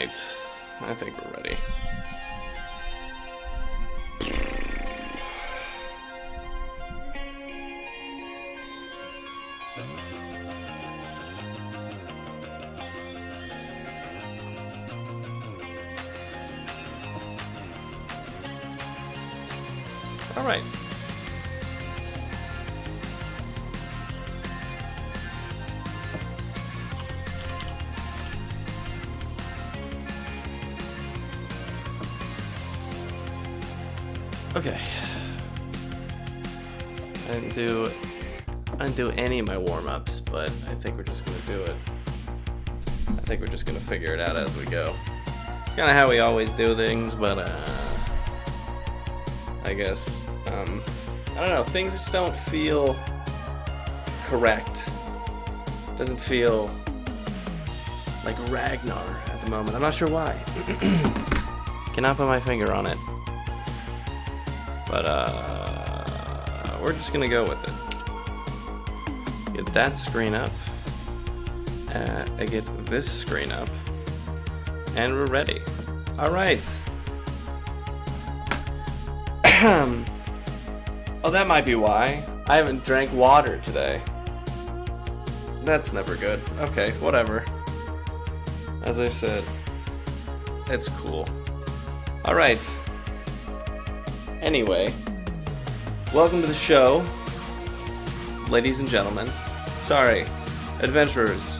Alright. I think we're ready. Alright. Okay. I didn't do any of my warm-ups, but I think we're just gonna do it. I think we're just gonna figure it out as we go. It's kinda how we always do things, but I guess I don't know, things just don't feel correct. Doesn't feel like Ragnar at the moment. I'm not sure why. Cannot put my finger on it. But we're just gonna go with it. Get that screen up. I get this screen up. And we're ready. Alright. Oh, that might be why. I haven't drank water today. That's never good. Okay, whatever. As I said, it's cool. Alright. Anyway, welcome to the show, ladies and gentlemen. Sorry, adventurers,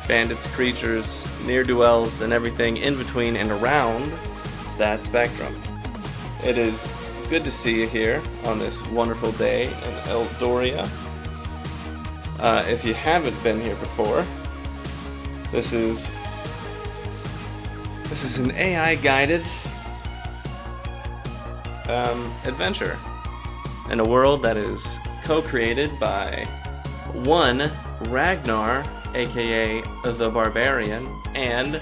bandits, creatures, ne'er-do-wells, and everything in between and around that spectrum. It is good to see you here on this wonderful day in Eldoria. If you haven't been here before, this is an AI-guided adventure in a world that is co-created by one Ragnar, aka the Barbarian, and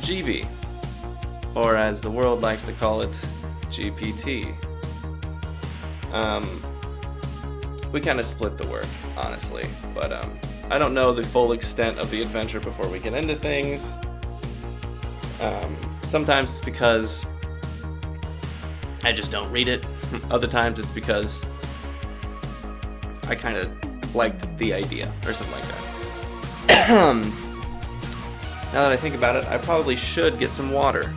GB, or as the world likes to call it, GPT. We kind of split the work, honestly, but I don't know the full extent of the adventure before we get into things. Sometimes it's because I just don't read it. Other times it's because I kind of liked the idea or something like that. Now that I think about it, I probably should get some water.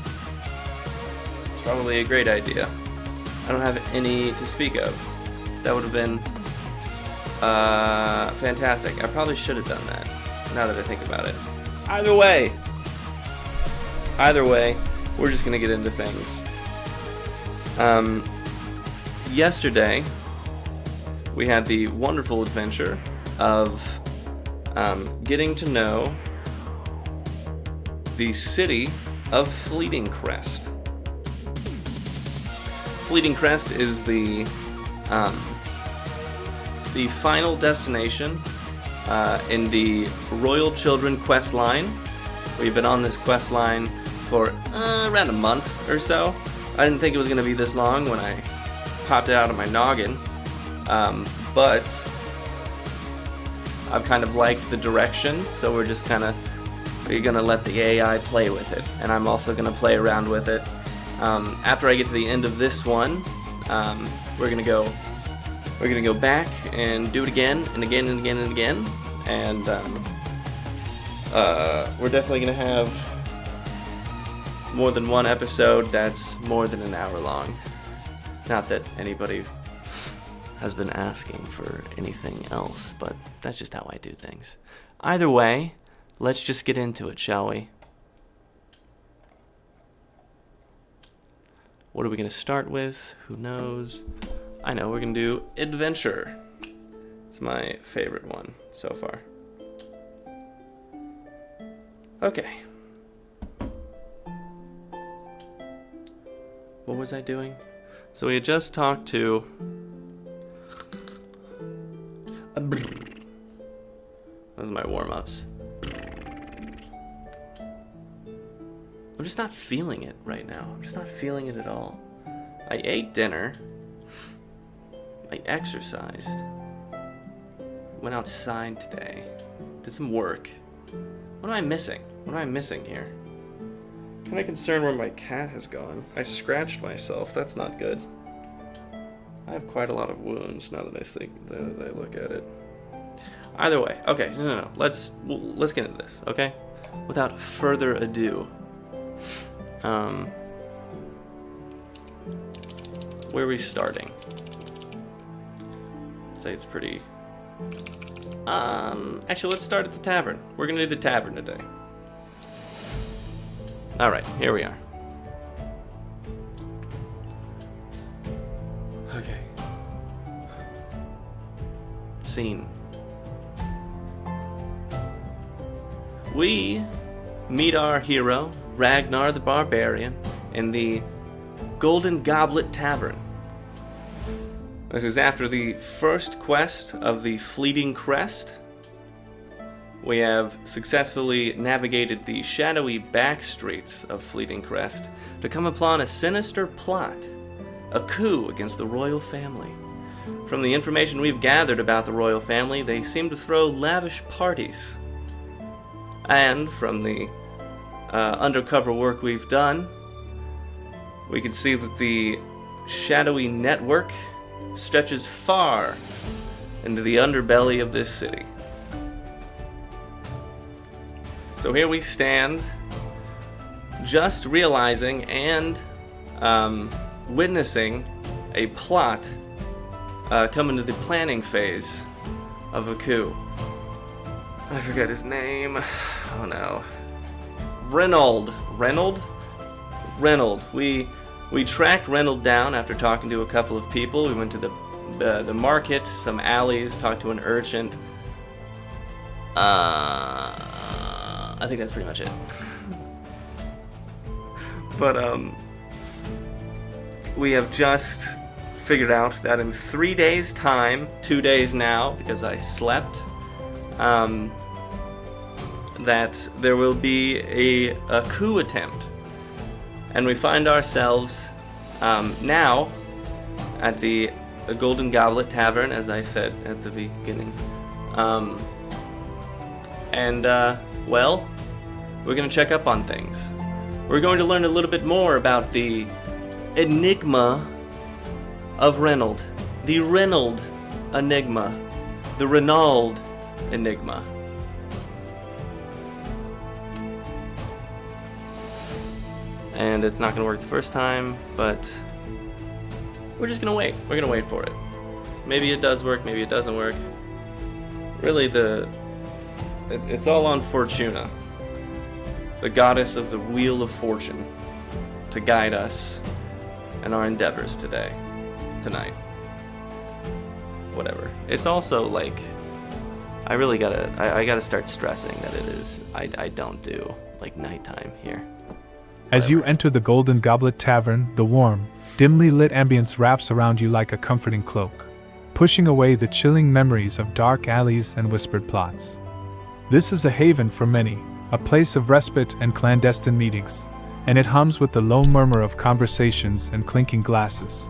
It's probably a great idea. I don't have any to speak of. That would have been fantastic. I probably should have done that, now that I think about it. Either way, we're just gonna get into things. Yesterday, we had the wonderful adventure of getting to know the city of Fleetingcrest. Fleetingcrest is the final destination in the Royal Children quest line. We've been on this quest line for around a month or so. I didn't think it was going to be this long when I popped it out of my noggin, but I've kind of liked the direction, so we're going to let the AI play with it, and I'm also going to play around with it. After I get to the end of this one, we're going to go back and do it again and again and again and again, and we're definitely going to have more than one episode that's more than an hour long. Not that anybody has been asking for anything else, but that's just how I do things. Either way, let's just get into it, shall we? What are we going to start with? Who knows? I know, we're going to do adventure. It's my favorite one so far. Okay. What was I doing? So we had just talked to... Those are my warm-ups. I'm just not feeling it right now. I'm just not feeling it at all. I ate dinner. I exercised. Went outside today. Did some work. What am I missing? What am I missing here? Kind of concerned where my cat has gone. I scratched myself. That's not good. I have quite a lot of wounds now that I look at it. Either way, okay, no. Let's get into this, okay? Without further ado, where are we starting? I'd say it's pretty. Actually, let's start at the tavern. We're gonna do the tavern today. All right, here we are. Okay. Scene. We meet our hero, Ragnar the Barbarian, in the Golden Goblet Tavern. This is after the first quest of the Fleetingcrest. We have successfully navigated the shadowy back streets of Fleetingcrest to come upon a sinister plot, a coup against the royal family. From the information we've gathered about the royal family, they seem to throw lavish parties. And from the undercover work we've done, we can see that the shadowy network stretches far into the underbelly of this city. So here we stand, just realizing and witnessing a plot come into the planning phase of a coup. I forget his name. Oh no. Reynold. We tracked Reynold down after talking to a couple of people. We went to the market, some alleys, talked to an urchin. I think that's pretty much it. But we have just figured out that in 3 days' time, 2 days now, because I slept, that there will be a coup attempt. And we find ourselves now at the Golden Goblet Tavern, as I said at the beginning. Well, we're going to check up on things. We're going to learn a little bit more about the enigma of Reynold. The Reynold enigma. The Reynold enigma. And it's not going to work the first time, but we're just going to wait. We're going to wait for it. Maybe it does work, maybe it doesn't work. Really, it's all on Fortuna, the goddess of the Wheel of Fortune, to guide us in our endeavors tonight. Whatever. It's also like, I really gotta start stressing that it is, I don't do like nighttime here. As you enter the Golden Goblet Tavern, the warm, dimly lit ambience wraps around you like a comforting cloak, pushing away the chilling memories of dark alleys and whispered plots. This is a haven for many, a place of respite and clandestine meetings, and it hums with the low murmur of conversations and clinking glasses.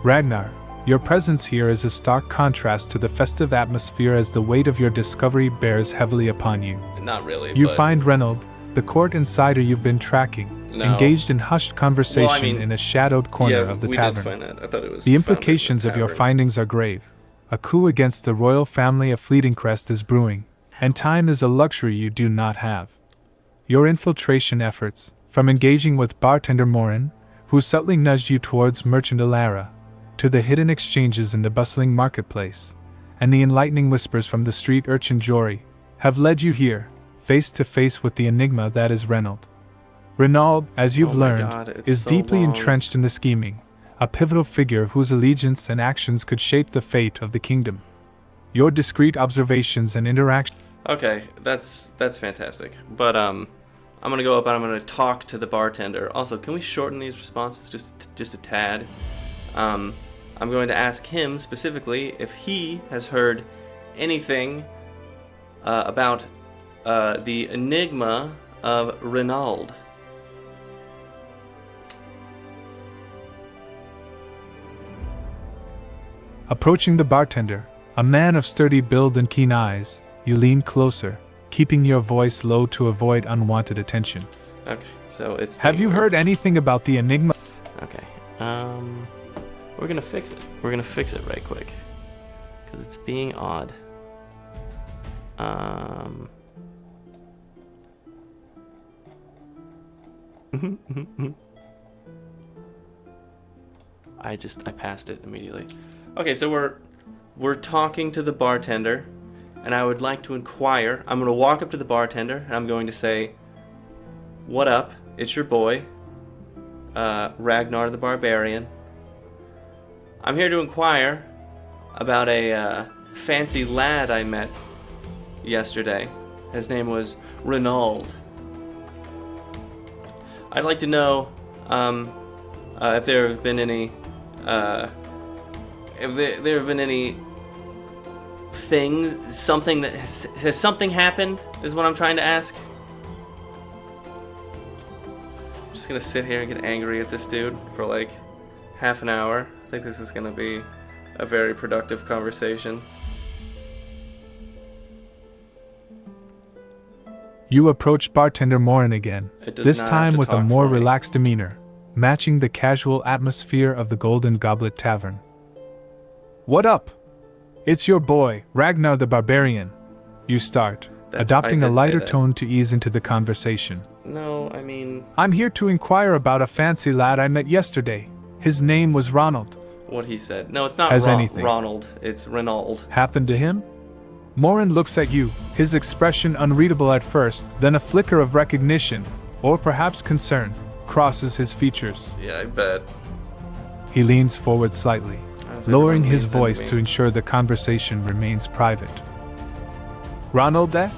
Ragnar, your presence here is a stark contrast to the festive atmosphere as the weight of your discovery bears heavily upon you. Not really. You find Reynold, the court insider you've been tracking, engaged in hushed conversation in a shadowed corner of the tavern. Did find that. I thought it was the implications of your findings are grave. A coup against the royal family of Fleetingcrest is brewing, and time is a luxury you do not have. Your infiltration efforts, from engaging with bartender Morin, who subtly nudged you towards merchant Alara, to the hidden exchanges in the bustling marketplace, and the enlightening whispers from the street urchin Jory, have led you here, face to face with the enigma that is Reynold. Reynold, as you've learned, is so deeply entrenched in the scheming, a pivotal figure whose allegiance and actions could shape the fate of the kingdom. Your discreet observations and interactions. Okay, that's fantastic. But I'm gonna go up and I'm gonna talk to the bartender. Also, can we shorten these responses just a tad? I'm going to ask him specifically if he has heard anything about the enigma of Reynold. Approaching the bartender, a man of sturdy build and keen eyes, you lean closer, keeping your voice low to avoid unwanted attention. Okay, so it's... Have you heard anything about the enigma? Okay, we're gonna fix it. We're gonna fix it right quick. Because it's being odd. I passed it immediately. Okay, so we're talking to the bartender, and I would like to inquire. I'm gonna walk up to the bartender, and I'm going to say, "What up? It's your boy, Ragnar the Barbarian. I'm here to inquire about a fancy lad I met yesterday. His name was Ronald. I'd like to know if there have been any things, something that has something happened, is what I'm trying to ask. I'm just gonna sit here and get angry at this dude for like half an hour. I think this is gonna be a very productive conversation. You approach bartender Morin again, this time with a more relaxed demeanor, matching the casual atmosphere of the Golden Goblet Tavern. What up? It's your boy, Ragnar the Barbarian. You start, adopting a lighter tone to ease into the conversation. No, I mean... I'm here to inquire about a fancy lad I met yesterday. His name was Ronald. What he said. No, it's not Ronald, it's Ronald. Happened to him? Morin looks at you, his expression unreadable at first, then a flicker of recognition, or perhaps concern, crosses his features. Yeah, I bet. He leans forward slightly, lowering his voice to ensure the conversation remains private. Ronald, eh?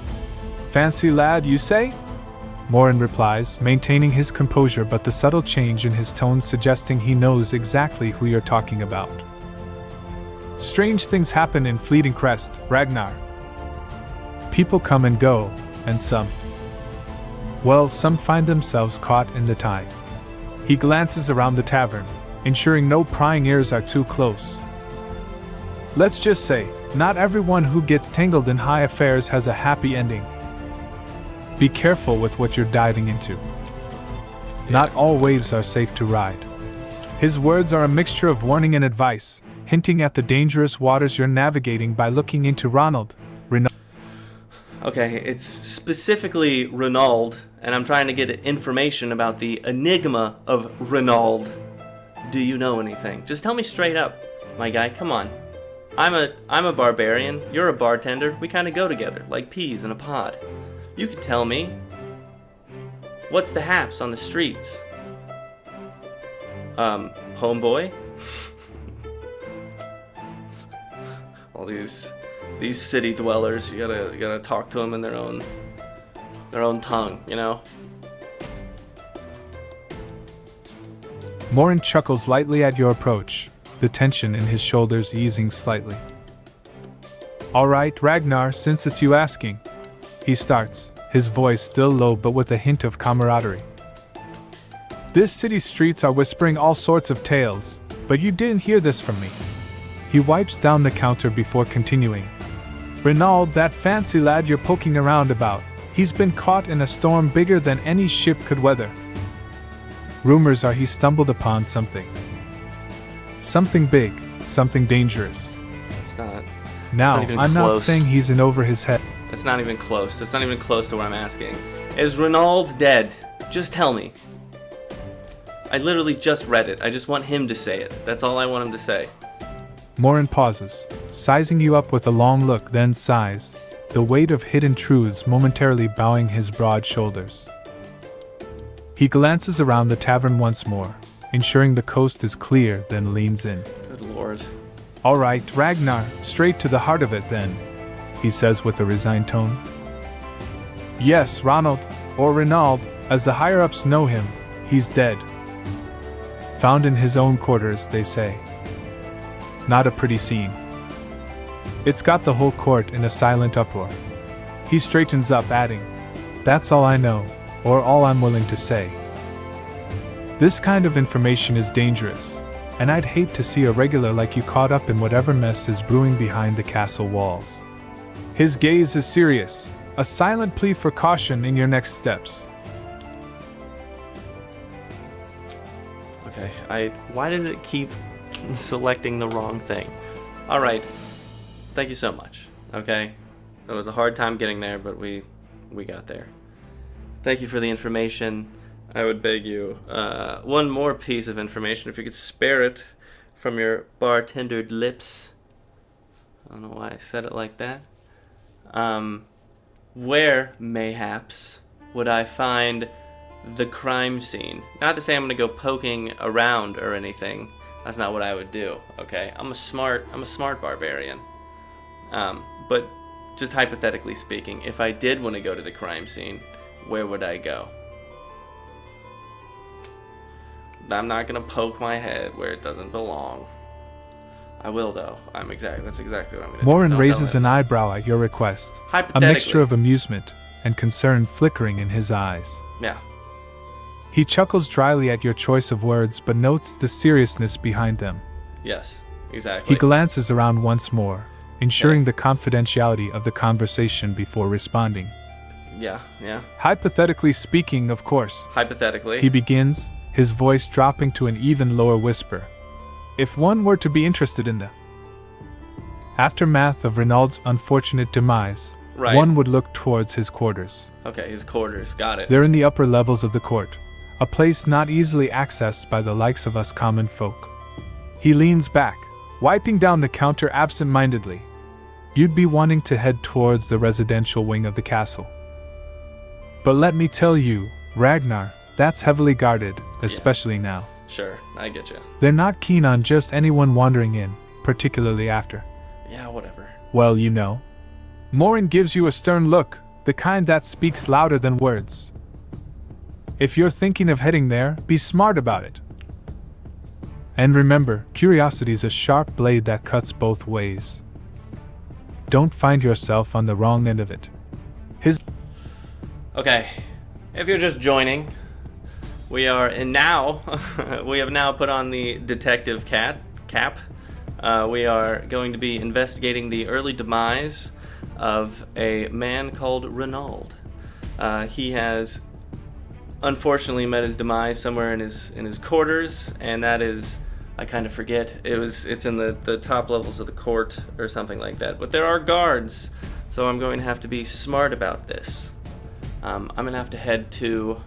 Fancy lad, you say? Morin replies, maintaining his composure but the subtle change in his tone suggesting he knows exactly who you're talking about. Strange things happen in Fleetingcrest, Ragnar. People come and go, and some find themselves caught in the tide. He glances around the tavern, ensuring no prying ears are too close. Let's just say, not everyone who gets tangled in high affairs has a happy ending. Be careful with what you're diving into. Not all waves are safe to ride. His words are a mixture of warning and advice, hinting at the dangerous waters you're navigating by looking into Ronald. Okay, it's specifically Ronald, and I'm trying to get information about the enigma of Ronald. Do you know anything? Just tell me straight up, my guy, come on. I'm a barbarian, you're a bartender, we kind of go together, like peas in a pod. You can tell me. What's the haps on the streets? Homeboy? All these city dwellers, you gotta talk to them in their own tongue, you know? Morin chuckles lightly at your approach, the tension in his shoulders easing slightly. Alright, Ragnar, since it's you asking. He starts, his voice still low but with a hint of camaraderie. This city's streets are whispering all sorts of tales, but you didn't hear this from me. He wipes down the counter before continuing. Ronald, that fancy lad you're poking around about, he's been caught in a storm bigger than any ship could weather. Rumors are he stumbled upon something. Something big, something dangerous. It's not. Now, I'm not saying he's in over his head. It's not even close. It's not even close to what I'm asking. Is Ronald dead? Just tell me. I literally just read it. I just want him to say it. That's all I want him to say. Morin pauses, sizing you up with a long look, then sighs, the weight of hidden truths momentarily bowing his broad shoulders. He glances around the tavern once more, ensuring the coast is clear, then leans in. Good lord. Alright, Ragnar, straight to the heart of it then, he says with a resigned tone. Yes, Ronald, or Ronald, as the higher-ups know him, he's dead. Found in his own quarters, they say. Not a pretty scene. It's got the whole court in a silent uproar. He straightens up, adding, "That's all I know, or all I'm willing to say. This kind of information is dangerous, and I'd hate to see a regular like you caught up in whatever mess is brewing behind the castle walls." His gaze is serious, a silent plea for caution in your next steps. Okay, why does it keep selecting the wrong thing? Alright, thank you so much, okay? It was a hard time getting there, but we got there. Thank you for the information. I would beg you, one more piece of information, if you could spare it from your bartendered lips. I don't know why I said it like that. Where, mayhaps, would I find the crime scene? Not to say I'm gonna go poking around or anything. That's not what I would do, okay? I'm a smart barbarian. But just hypothetically speaking, if I did want to go to the crime scene, where would I go? I'm not gonna poke my head where it doesn't belong. I will though. That's exactly what I'm gonna do. Morin Don't raises tell an him. eyebrow at your request, a Hypothetically. mixture of amusement and concern flickering in his eyes. Yeah. He chuckles dryly at your choice of words but notes the seriousness behind them. Yes. Exactly. He glances around once more, ensuring the confidentiality of the conversation before responding. Yeah. Hypothetically speaking, of course. Hypothetically. He begins, his voice dropping to an even lower whisper. If one were to be interested in the aftermath of Renaud's unfortunate demise, Right. one would look towards his quarters. Okay, his quarters. Got it. They're in the upper levels of the court, a place not easily accessed by the likes of us common folk. He leans back, wiping down the counter absent-mindedly. You'd be wanting to head towards the residential wing of the castle. But let me tell you, Ragnar, that's heavily guarded, especially now. Sure, I get you. They're not keen on just anyone wandering in, particularly after. Yeah, whatever. Well, you know. Morin gives you a stern look, the kind that speaks louder than words. If you're thinking of heading there, be smart about it. And remember, curiosity's a sharp blade that cuts both ways. Don't find yourself on the wrong end of it. Okay, if you're just joining, we have now put on the detective cap. We are going to be investigating the early demise of a man called Renaud. He has unfortunately met his demise somewhere in his quarters, and that is, I kind of forget. It's in the top levels of the court or something like that. But there are guards, so I'm going to have to be smart about this. I'm gonna have to head to.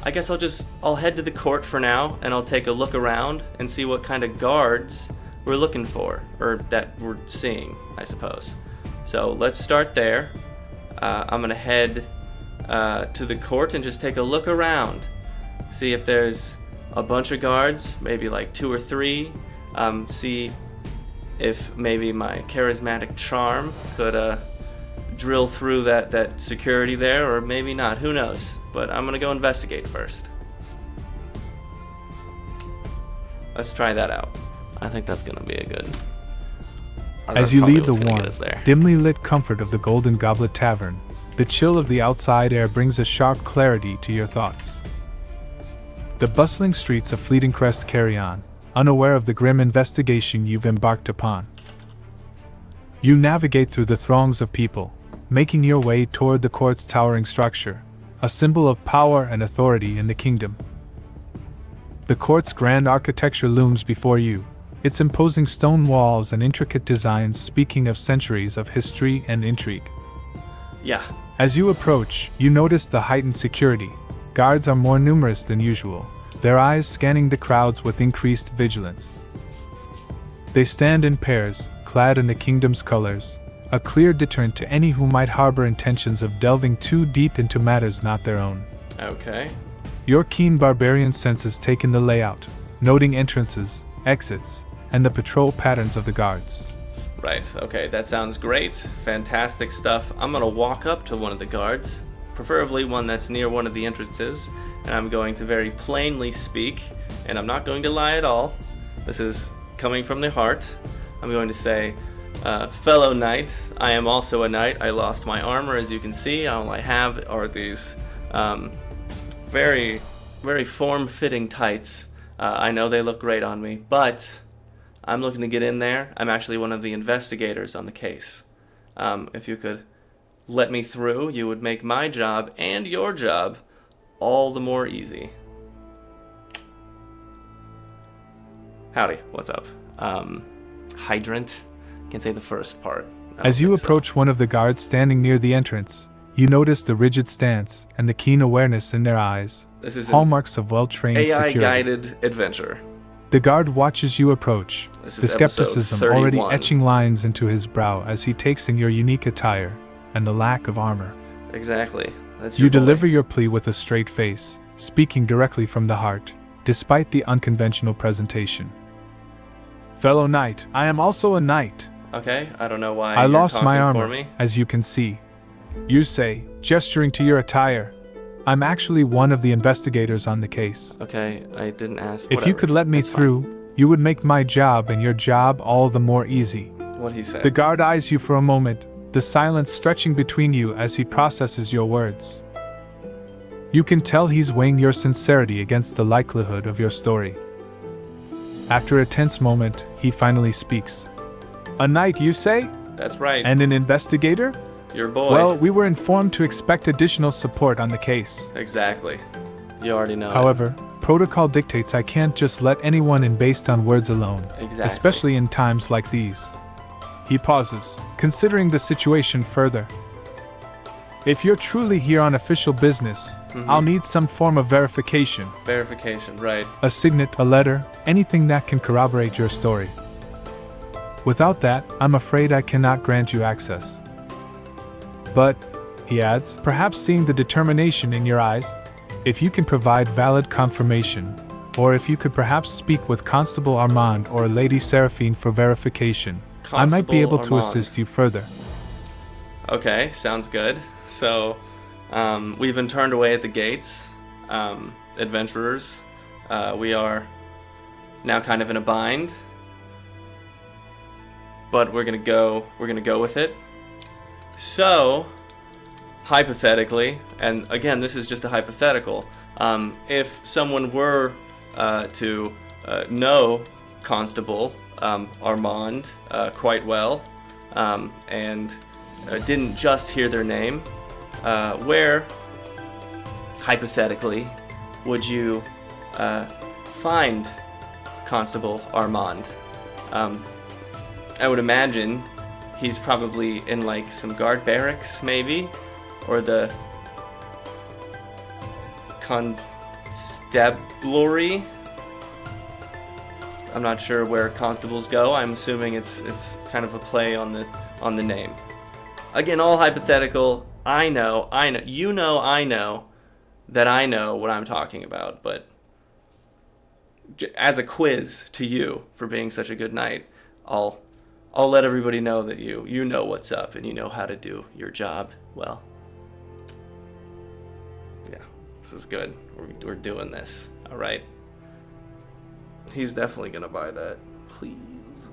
I guess I'll head to the court for now, and I'll take a look around and see what kind of guards we're looking for, or that we're seeing, I suppose. So let's start there. I'm gonna head to the court and just take a look around, see if there's a bunch of guards, maybe like 2 or 3. See if maybe my charismatic charm could drill through that security there, or maybe not. Who knows? But I'm gonna go investigate first. Let's try that out. I think that's gonna be a good. As you leave the warm, dimly lit comfort of the Golden Goblet Tavern, the chill of the outside air brings a sharp clarity to your thoughts. The bustling streets of Fleetingcrest carry on, unaware of the grim investigation you've embarked upon. You navigate through the throngs of people, making your way toward the court's towering structure, a symbol of power and authority in the kingdom. The court's grand architecture looms before you, its imposing stone walls and intricate designs speaking of centuries of history and intrigue. Yeah. As you approach, you notice the heightened security. Guards are more numerous than usual, their eyes scanning the crowds with increased vigilance. They stand in pairs, clad in the kingdom's colors, a clear deterrent to any who might harbor intentions of delving too deep into matters not their own. Okay. Your keen barbarian senses take in the layout, noting entrances, exits, and the patrol patterns of the guards. Right, okay, that sounds great. Fantastic stuff. I'm gonna walk up to one of the guards, preferably one that's near one of the entrances, and I'm going to very plainly speak, and I'm not going to lie at all. This is coming from the heart. I'm going to say, fellow knight, I am also a knight. I lost my armor, as you can see. All I have are these very, very form-fitting tights. I know they look great on me, but I'm looking to get in there. I'm actually one of the investigators on the case. If you could let me through, you would make my job and your job all the more easy. Howdy, what's up? Hydrant? Can't say the first part. As you approach one of the guards standing near the entrance, you notice the rigid stance and the keen awareness in their eyes, This is hallmarks of well-trained security. AI-guided adventure. The guard watches you approach, This the is episode skepticism 31. already etching lines into his brow as he takes in your unique attire and the lack of armor. Exactly. That's your You boy. deliver your plea with a straight face, speaking directly from the heart, despite the unconventional presentation. Fellow knight, I am also a knight. Okay, I don't know why I you're lost talking my for armor, me. as you can see. You say, gesturing to your attire, I'm actually one of the investigators on the case. Okay, I didn't ask. If you Whatever. could let me It's fine. through, you would make my job and your job all the more easy. What he said. The guard eyes you for a moment, the silence stretching between you as he processes your words. You can tell he's weighing your sincerity against the likelihood of your story. After a tense moment, he finally speaks. A knight, you say? That's right. And an investigator? Your boy. Well, we were informed to expect additional support on the case. Exactly. You already know. However, protocol dictates I can't just let anyone in based on words alone, Exactly. especially in times like these. He pauses, considering the situation further. If you're truly here on official business, I'll need some form of verification. Verification, right. A signet, a letter, anything that can corroborate your story. Without that, I'm afraid I cannot grant you access. But, he adds, perhaps seeing the determination in your eyes, if you can provide valid confirmation, or if you could perhaps speak with Constable Armand or Lady Seraphine for verification, I might be able to Armand. assist you further. Okay, sounds good. So, we've been turned away at the gates. Adventurers. We are now kind of in a bind. But we're gonna go with it. So, hypothetically, and again, this is just a hypothetical, if someone were to know Constable Armand quite well, and didn't just hear their name, where, hypothetically, would you find Constable Armand? I would imagine he's probably in like some guard barracks, maybe, or the constabulary. I'm not sure where constables go. I'm assuming it's kind of a play on the name. Again, all hypothetical. I know, you know, I know that I know what I'm talking about, but as a quiz to you for being such a good knight, I'll let everybody know that you know what's up and you know how to do your job well. Yeah, this is good. We're doing this. All right. He's definitely gonna buy that. Please.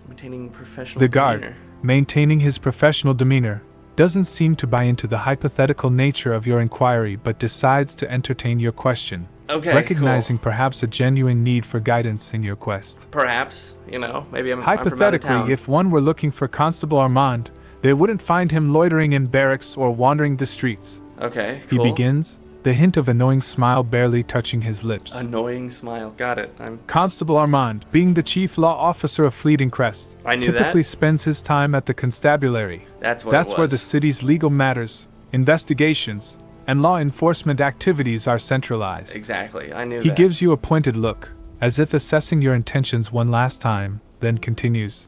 Maintaining professional The guard, demeanor. maintaining his professional demeanor, doesn't seem to buy into the hypothetical nature of your inquiry but decides to entertain your question, Okay, recognizing cool. perhaps a genuine need for guidance in your quest. Perhaps, maybe I'm from out of Hypothetically, town. if one were looking for Constable Armand, they wouldn't find him loitering in barracks or wandering the streets. Okay, He cool. begins, the hint of annoying smile barely touching his lips. Annoying smile. Got it. Constable Armand, being the chief law officer of Fleetingcrest, I knew typically that. spends his time at the constabulary. That's what That's it was. where the city's legal matters, investigations, and law enforcement activities are centralized. Exactly. I knew He that. gives you a pointed look, as if assessing your intentions one last time, then continues.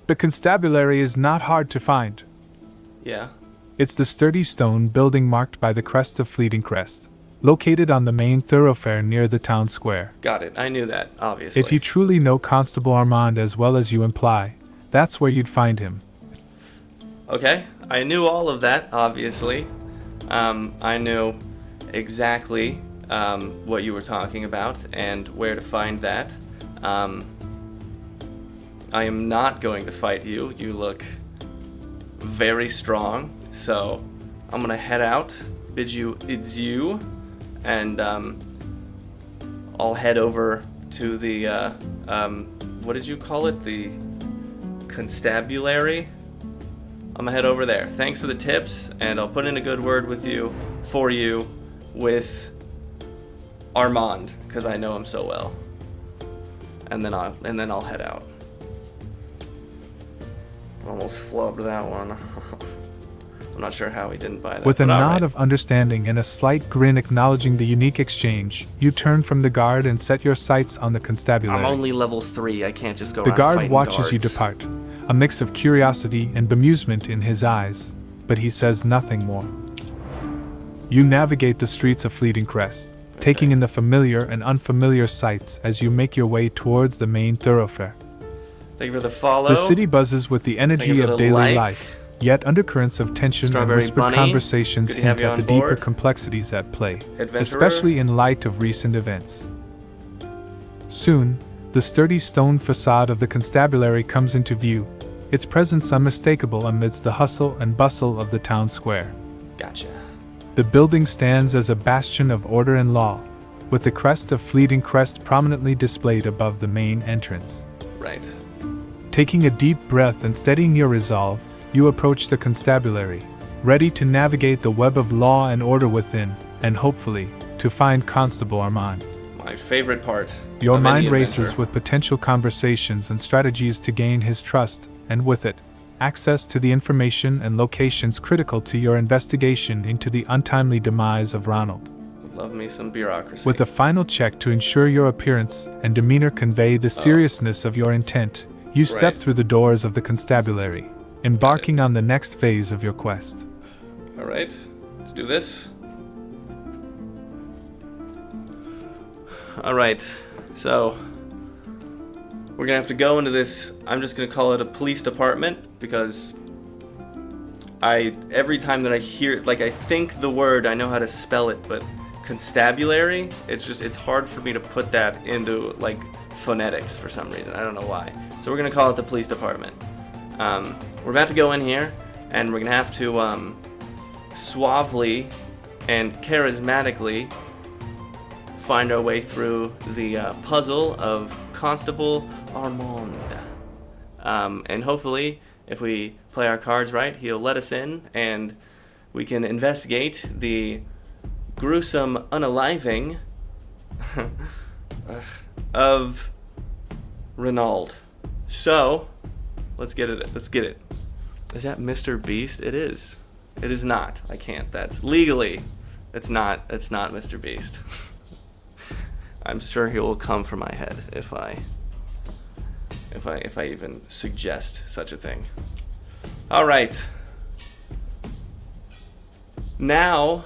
The constabulary is not hard to find. Yeah. It's the sturdy stone building marked by the crest of Fleetingcrest, located on the main thoroughfare near the town square. Got it. I knew that, obviously. If you truly know Constable Armand as well as you imply, that's where you'd find him. Okay. I knew all of that, obviously. I knew exactly what you were talking about and where to find that. I am not going to fight you. You look very strong. So I'm going to head out, bid you adieu, and I'll head over to the, what did you call it? The constabulary? I'm gonna head over there. Thanks for the tips, and I'll put in a good word with you, for you, with Armand, because I know him so well. And then I'll head out. Almost flubbed that one. I'm not sure how he didn't buy that. With a nod of understanding and a slight grin acknowledging the unique exchange, you turn from the guard and set your sights on the constabulary. I'm only level 3. I can't just go The around guard fighting watches guards. you depart, a mix of curiosity and bemusement in his eyes, but he says nothing more. You navigate the streets of Fleetingcrest, taking in the familiar and unfamiliar sights as you make your way towards the main thoroughfare. Thank you for the follow. The city buzzes with the energy of daily life, yet undercurrents of tension Strawberry and whispered Bunny, conversations good to have hint you at the on deeper board. complexities at play, Adventurer. especially in light of recent events. Soon, the sturdy stone facade of the constabulary comes into view, its presence unmistakable amidst the hustle and bustle of the town square. Gotcha. The building stands as a bastion of order and law, with the crest of Fleetingcrest prominently displayed above the main entrance. Right. Taking a deep breath and steadying your resolve, you approach the constabulary, ready to navigate the web of law and order within, and hopefully, to find Constable Armand. My favorite part. Your of mind any races adventure. with potential conversations and strategies to gain his trust, and with it, access to the information and locations critical to your investigation into the untimely demise of Ronald. Love me some bureaucracy. With a final check to ensure your appearance and demeanor convey the seriousness of your intent, you step through the doors of the constabulary, embarking on the next phase of your quest. All right, let's do this. All right, so we're gonna have to go into this. I'm just gonna call it a police department because every time that I hear, like, I think the word, I know how to spell it, but constabulary, it's hard for me to put that into like phonetics for some reason. I don't know why. So we're gonna call it the police department. We're about to go in here, and we're gonna have to suavely and charismatically find our way through the puzzle of Constable Armand. And hopefully, if we play our cards right, he'll let us in, and we can investigate the gruesome unaliving of Ronald. So, let's get it. Is that Mr. Beast? It is. It is not. I can't. That's legally. It's not Mr. Beast. I'm sure he will come for my head if I even suggest such a thing. All right. Now,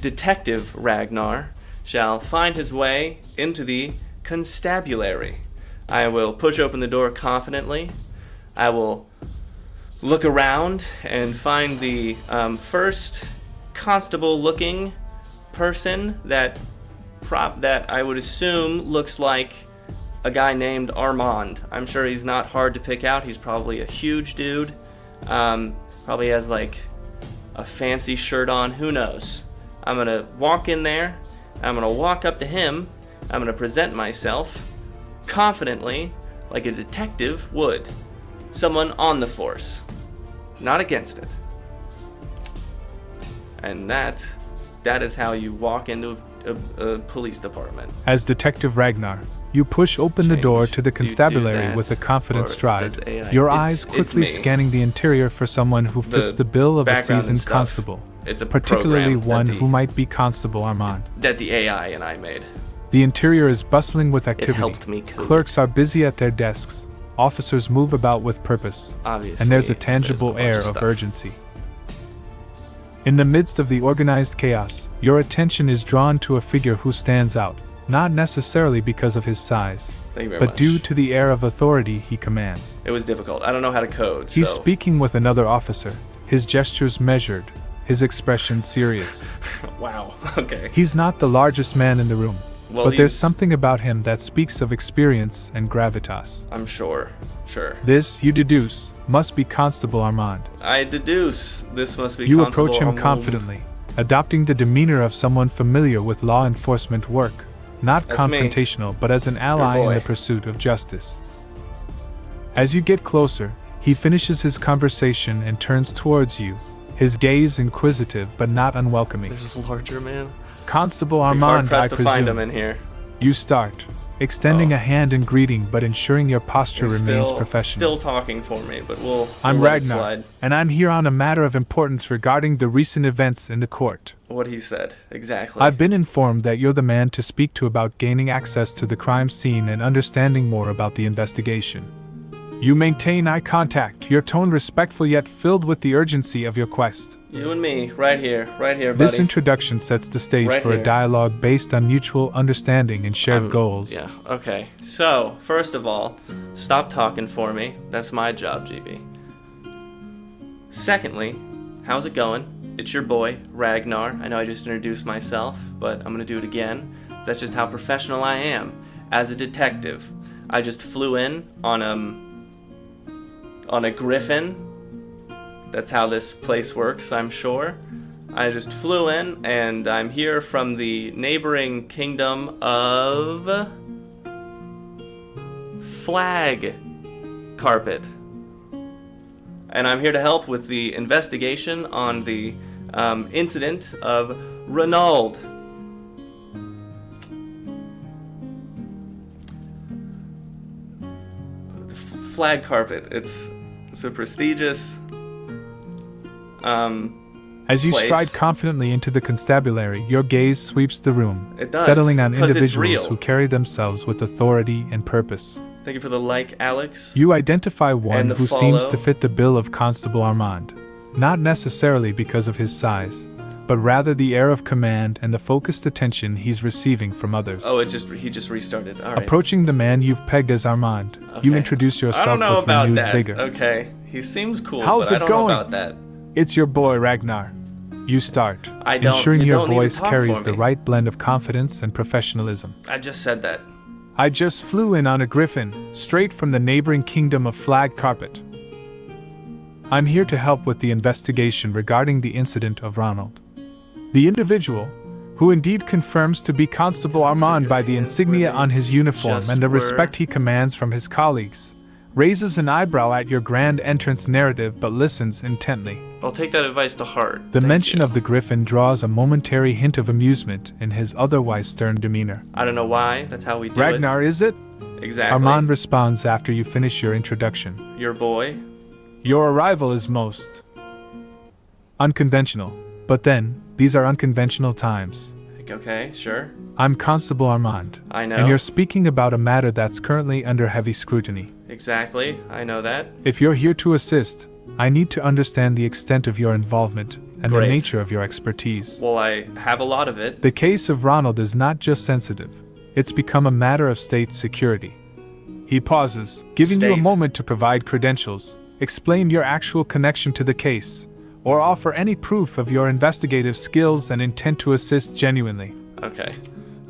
Detective Ragnar shall find his way into the constabulary. I will push open the door confidently. I will look around and find the first constable-looking person that I would assume looks like a guy named Armand. I'm sure he's not hard to pick out. He's probably a huge dude. Probably has like a fancy shirt on. Who knows? I'm gonna walk in there. I'm gonna walk up to him. I'm gonna present myself confidently, like a detective would. Someone on the force, not against it. And that is how you walk into a police department. As Detective Ragnar, you push open the door to the Do you do constabulary that, with a confident or stride, does AI? your It's- eyes it's quickly me. scanning the interior for someone who fits the bill of a background and seasoned stuff. constable, It's a particularly program one that who might be Constable Armand. that the AI and I made. The interior is bustling with It activity. helped me code. Clerks are busy at their desks, officers move about with purpose, Obviously, and there's a there's tangible a bunch air of of stuff. urgency. In the midst of the organized chaos, your attention is drawn to a figure who stands out, not necessarily because of his size, Thank you very but much. due to the air of authority he commands. It was difficult. I don't know how to code. He's so. speaking with another officer, his gestures measured, his expression serious. Wow. Okay. He's not the largest man in the room, Well, but there's he's- something about him that speaks of experience and gravitas. I'm sure. Sure. This, you deduce, must be Constable Armand. I deduce this must be. You Constable approach him Armand. confidently, adopting the demeanor of someone familiar with law enforcement work, not That's me. confrontational but as an ally in boy. the pursuit of justice. As you get closer, he finishes his conversation and turns towards you, his gaze inquisitive but not unwelcoming. There's a larger man. Constable Hard Armand, I pressed to find him presume. in here. You start, extending a hand in greeting but ensuring your posture He's remains professional. Still talking for me, but we'll I'm let it Ragnar, slide. and I'm here on a matter of importance regarding the recent events in the court. What he said, exactly. I've been informed that you're the man to speak to about gaining access to the crime scene and understanding more about the investigation. You maintain eye contact, your tone respectful yet filled with the urgency of your quest. You and me, right here, buddy. This introduction sets the stage Right for here. a dialogue based on mutual understanding and shared goals. Yeah, okay. So, first of all, stop talking for me. That's my job, GB. Secondly, how's it going? It's your boy, Ragnar. I know I just introduced myself, but I'm gonna do it again. That's just how professional I am as a detective. I just flew in on a griffin. That's how this place works, I'm sure. I just flew in, and I'm here from the neighboring kingdom of Flag Carpet. And I'm here to help with the investigation on the incident of Ronald. Flag Carpet. It's a prestigious As you place. stride confidently into the constabulary, your gaze sweeps the room, It does, settling on 'cause it's individuals real. who carry themselves with authority and purpose. Thank you for the like, Alex. You identify one And the who seems follow. to fit the bill of Constable Armand, not necessarily because of his size, but rather the air of command and the focused attention he's receiving from others. Oh, he just restarted. All right. Approaching the man you've pegged as Armand, you Okay. introduce I yourself don't know with about renewed that. vigor. Okay. He seems cool, How's but I it don't going? know about that. It's your boy Ragnar. You start, I don't- ensuring you your don't need to voice talk carries for the me. right blend of confidence and professionalism. I just said that. I just flew in on a griffin, straight from the neighboring kingdom of Flag Carpet. I'm here to help with the investigation regarding the incident of Ronald. The individual, who indeed confirms to be Constable Armand by the insignia on his uniform just and the were. respect he commands from his colleagues, raises an eyebrow at your grand entrance narrative but listens intently. I'll take that advice to heart. The Thank mention you. of the griffin draws a momentary hint of amusement in his otherwise stern demeanor. I don't know why. That's how we do Ragnar, is it? it. Exactly. Armand responds after you finish your introduction. Your boy. Your arrival is most unconventional, but then, these are unconventional times. Okay, sure. I'm Constable Armand. I know. And you're speaking about a matter that's currently under heavy scrutiny. Exactly. I know that. If you're here to assist, I need to understand the extent of your involvement and Great. the nature of your expertise. Well, I have a lot of it. The case of Ronald is not just sensitive, it's become a matter of state security. He pauses, giving you a State. moment to provide credentials, explain your actual connection to the case, or offer any proof of your investigative skills and intent to assist genuinely. Okay.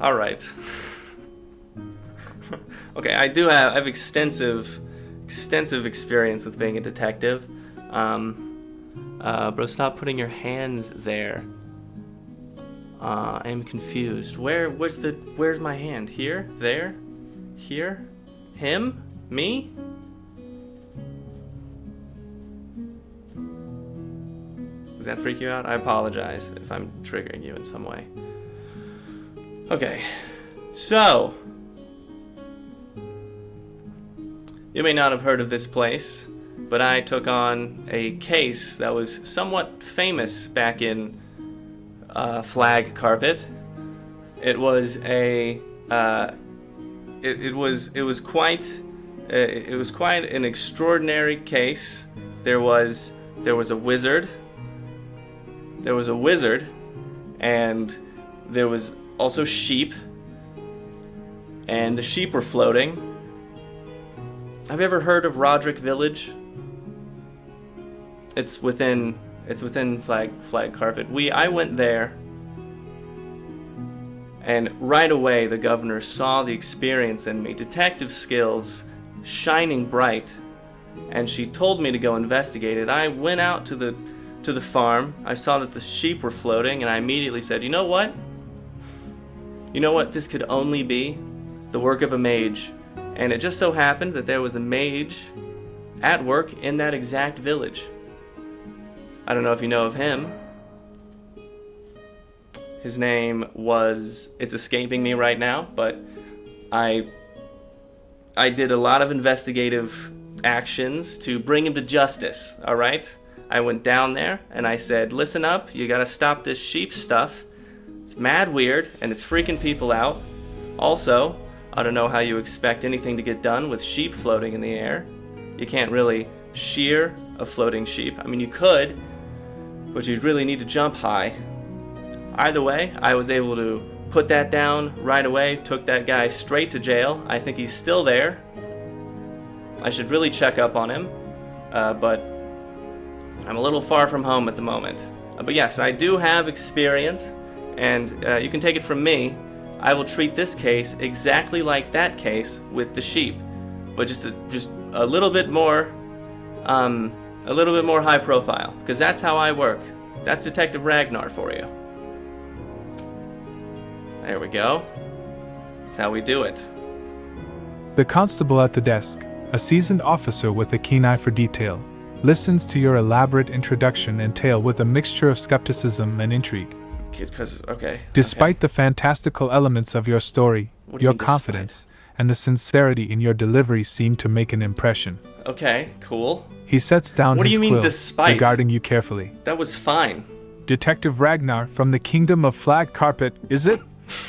All right. Okay, I have extensive experience with being a detective. Bro, stop putting your hands there. I am confused. Where's my hand? Here? There? Here? Him? Me? Does that freak you out? I apologize if I'm triggering you in some way. Okay, so you may not have heard of this place, but I took on a case that was somewhat famous back in Flag Carpet. It was a it was quite an extraordinary case. There was a wizard. There was a wizard, and there was also sheep, and the sheep were floating. Have you ever heard of Roderick Village? It's within Flag Carpet. I went there, and right away the governor saw the experience in me, detective skills shining bright, and she told me to go investigate it. I went out to the farm. I saw that the sheep were floating, and I immediately said, you know what? This could only be the work of a mage. And it just so happened that there was a mage at work in that exact village. I don't know if you know of him. His name was... It's escaping me right now, but I did a lot of investigative actions to bring him to justice, alright? I went down there and I said, listen up, you gotta stop this sheep stuff. It's mad weird and it's freaking people out. Also, I don't know how you expect anything to get done with sheep floating in the air. You can't really shear a floating sheep. I mean, you could, but you'd really need to jump high. Either way, I was able to put that down right away, took that guy straight to jail. I think he's still there. I should really check up on him, but I'm a little far from home at the moment. But yes, I do have experience, and you can take it from me. I will treat this case exactly like that case with the sheep, but just a little bit more, high profile, because that's how I work. That's Detective Ragnar for you. There we go. That's how we do it. The constable at the desk, a seasoned officer with a keen eye for detail, listens to your elaborate introduction and tale with a mixture of skepticism and intrigue. Despite the fantastical elements of your story, your confidence and the sincerity in your delivery seem to make an impression. Okay, cool. He sets down What do his you mean quill, despite? regarding you carefully. That was fine. Detective Ragnar from the Kingdom of Flag Carpet, is it?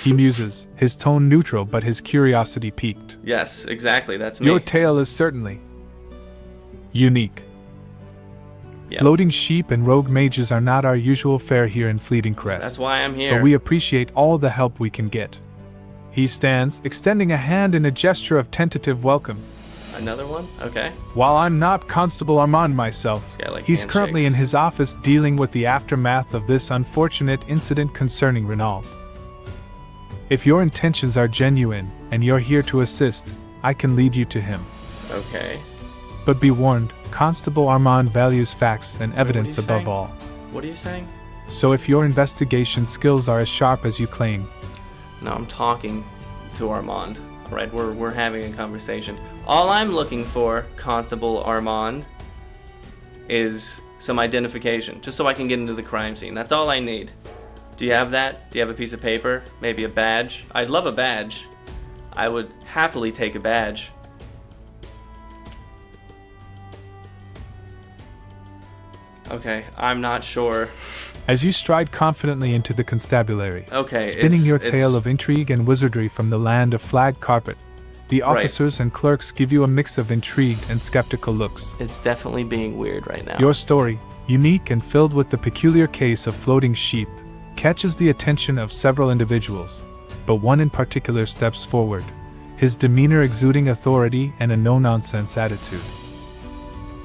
He muses, his tone neutral but his curiosity piqued. Yes, exactly, that's me. Your tale is certainly unique. Yep. Floating sheep and rogue mages are not our usual fare here in Fleetingcrest. That's why I'm here. But we appreciate all the help we can get. He stands, extending a hand in a gesture of tentative welcome. Another one? Okay. While I'm not Constable Armand myself, he's currently in his office dealing with the aftermath of this unfortunate incident concerning Renault. If your intentions are genuine and you're here to assist, I can lead you to him. Okay. But be warned, Constable Armand values facts and evidence above all. What are you saying? So if your investigation skills are as sharp as you claim... No, I'm talking to Armand. Alright, we're having a conversation. All I'm looking for, Constable Armand, is some identification, just so I can get into the crime scene. That's all I need. Do you have that? Do you have a piece of paper? Maybe a badge? I'd love a badge. I would happily take a badge. Okay, I'm not sure. As you stride confidently into the constabulary, spinning your tale of intrigue and wizardry from the land of Flag Carpet, the officers and clerks give you a mix of intrigued and skeptical looks. It's definitely being weird right now. Your story, unique and filled with the peculiar case of floating sheep, catches the attention of several individuals, but one in particular steps forward, his demeanor exuding authority and a no-nonsense attitude.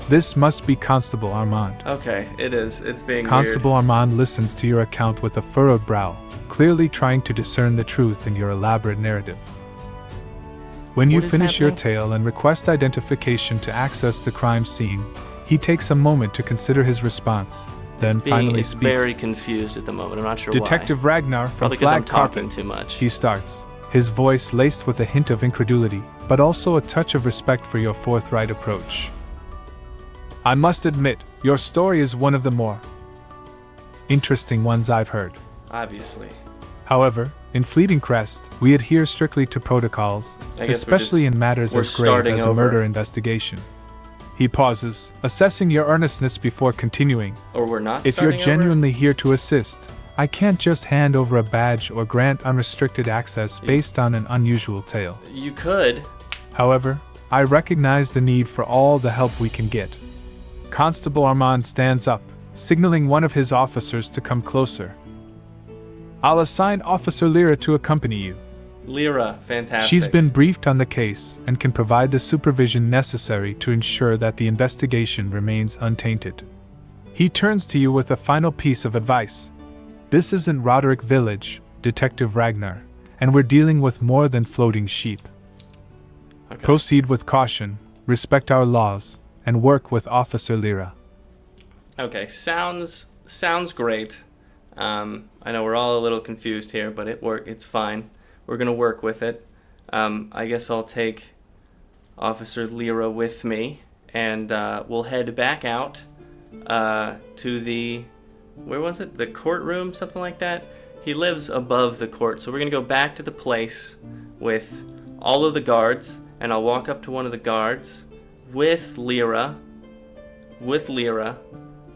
This must be Constable Armand. Okay, it is. It's being Constable weird. Armand listens to your account with a furrowed brow, clearly trying to discern the truth in your elaborate narrative. When you finish your tale and request identification to access the crime scene, he takes a moment to consider his response, then finally speaks. Very confused at the moment. I'm not sure Detective why. Ragnar from Probably 'cause I'm Flag Carpet. talking too much. He starts, his voice laced with a hint of incredulity, but also a touch of respect for your forthright approach. I must admit, your story is one of the more interesting ones I've heard. Obviously. However, in Fleetingcrest, we adhere strictly to protocols, especially in matters as grave as a murder investigation. He pauses, assessing your earnestness before continuing. Or we're not If you're genuinely here to assist, I can't just hand over a badge or grant unrestricted access based on an unusual tale. You could. However, I recognize the need for all the help we can get. Constable Armand stands up, signaling one of his officers to come closer. I'll assign Officer Lyra to accompany you. Lyra, fantastic. She's been briefed on the case and can provide the supervision necessary to ensure that the investigation remains untainted. He turns to you with a final piece of advice. This isn't Roderick Village, Detective Ragnar, and we're dealing with more than floating sheep. Okay. Proceed with caution, respect our laws, and work with Officer Lyra. Okay, sounds great. I know we're all a little confused here, but it's fine. We're gonna work with it. I guess I'll take Officer Lyra with me, and we'll head back out to the, where was it? The courtroom, something like that. He lives above the court, so we're gonna go back to the place with all of the guards, and I'll walk up to one of the guards with Lyra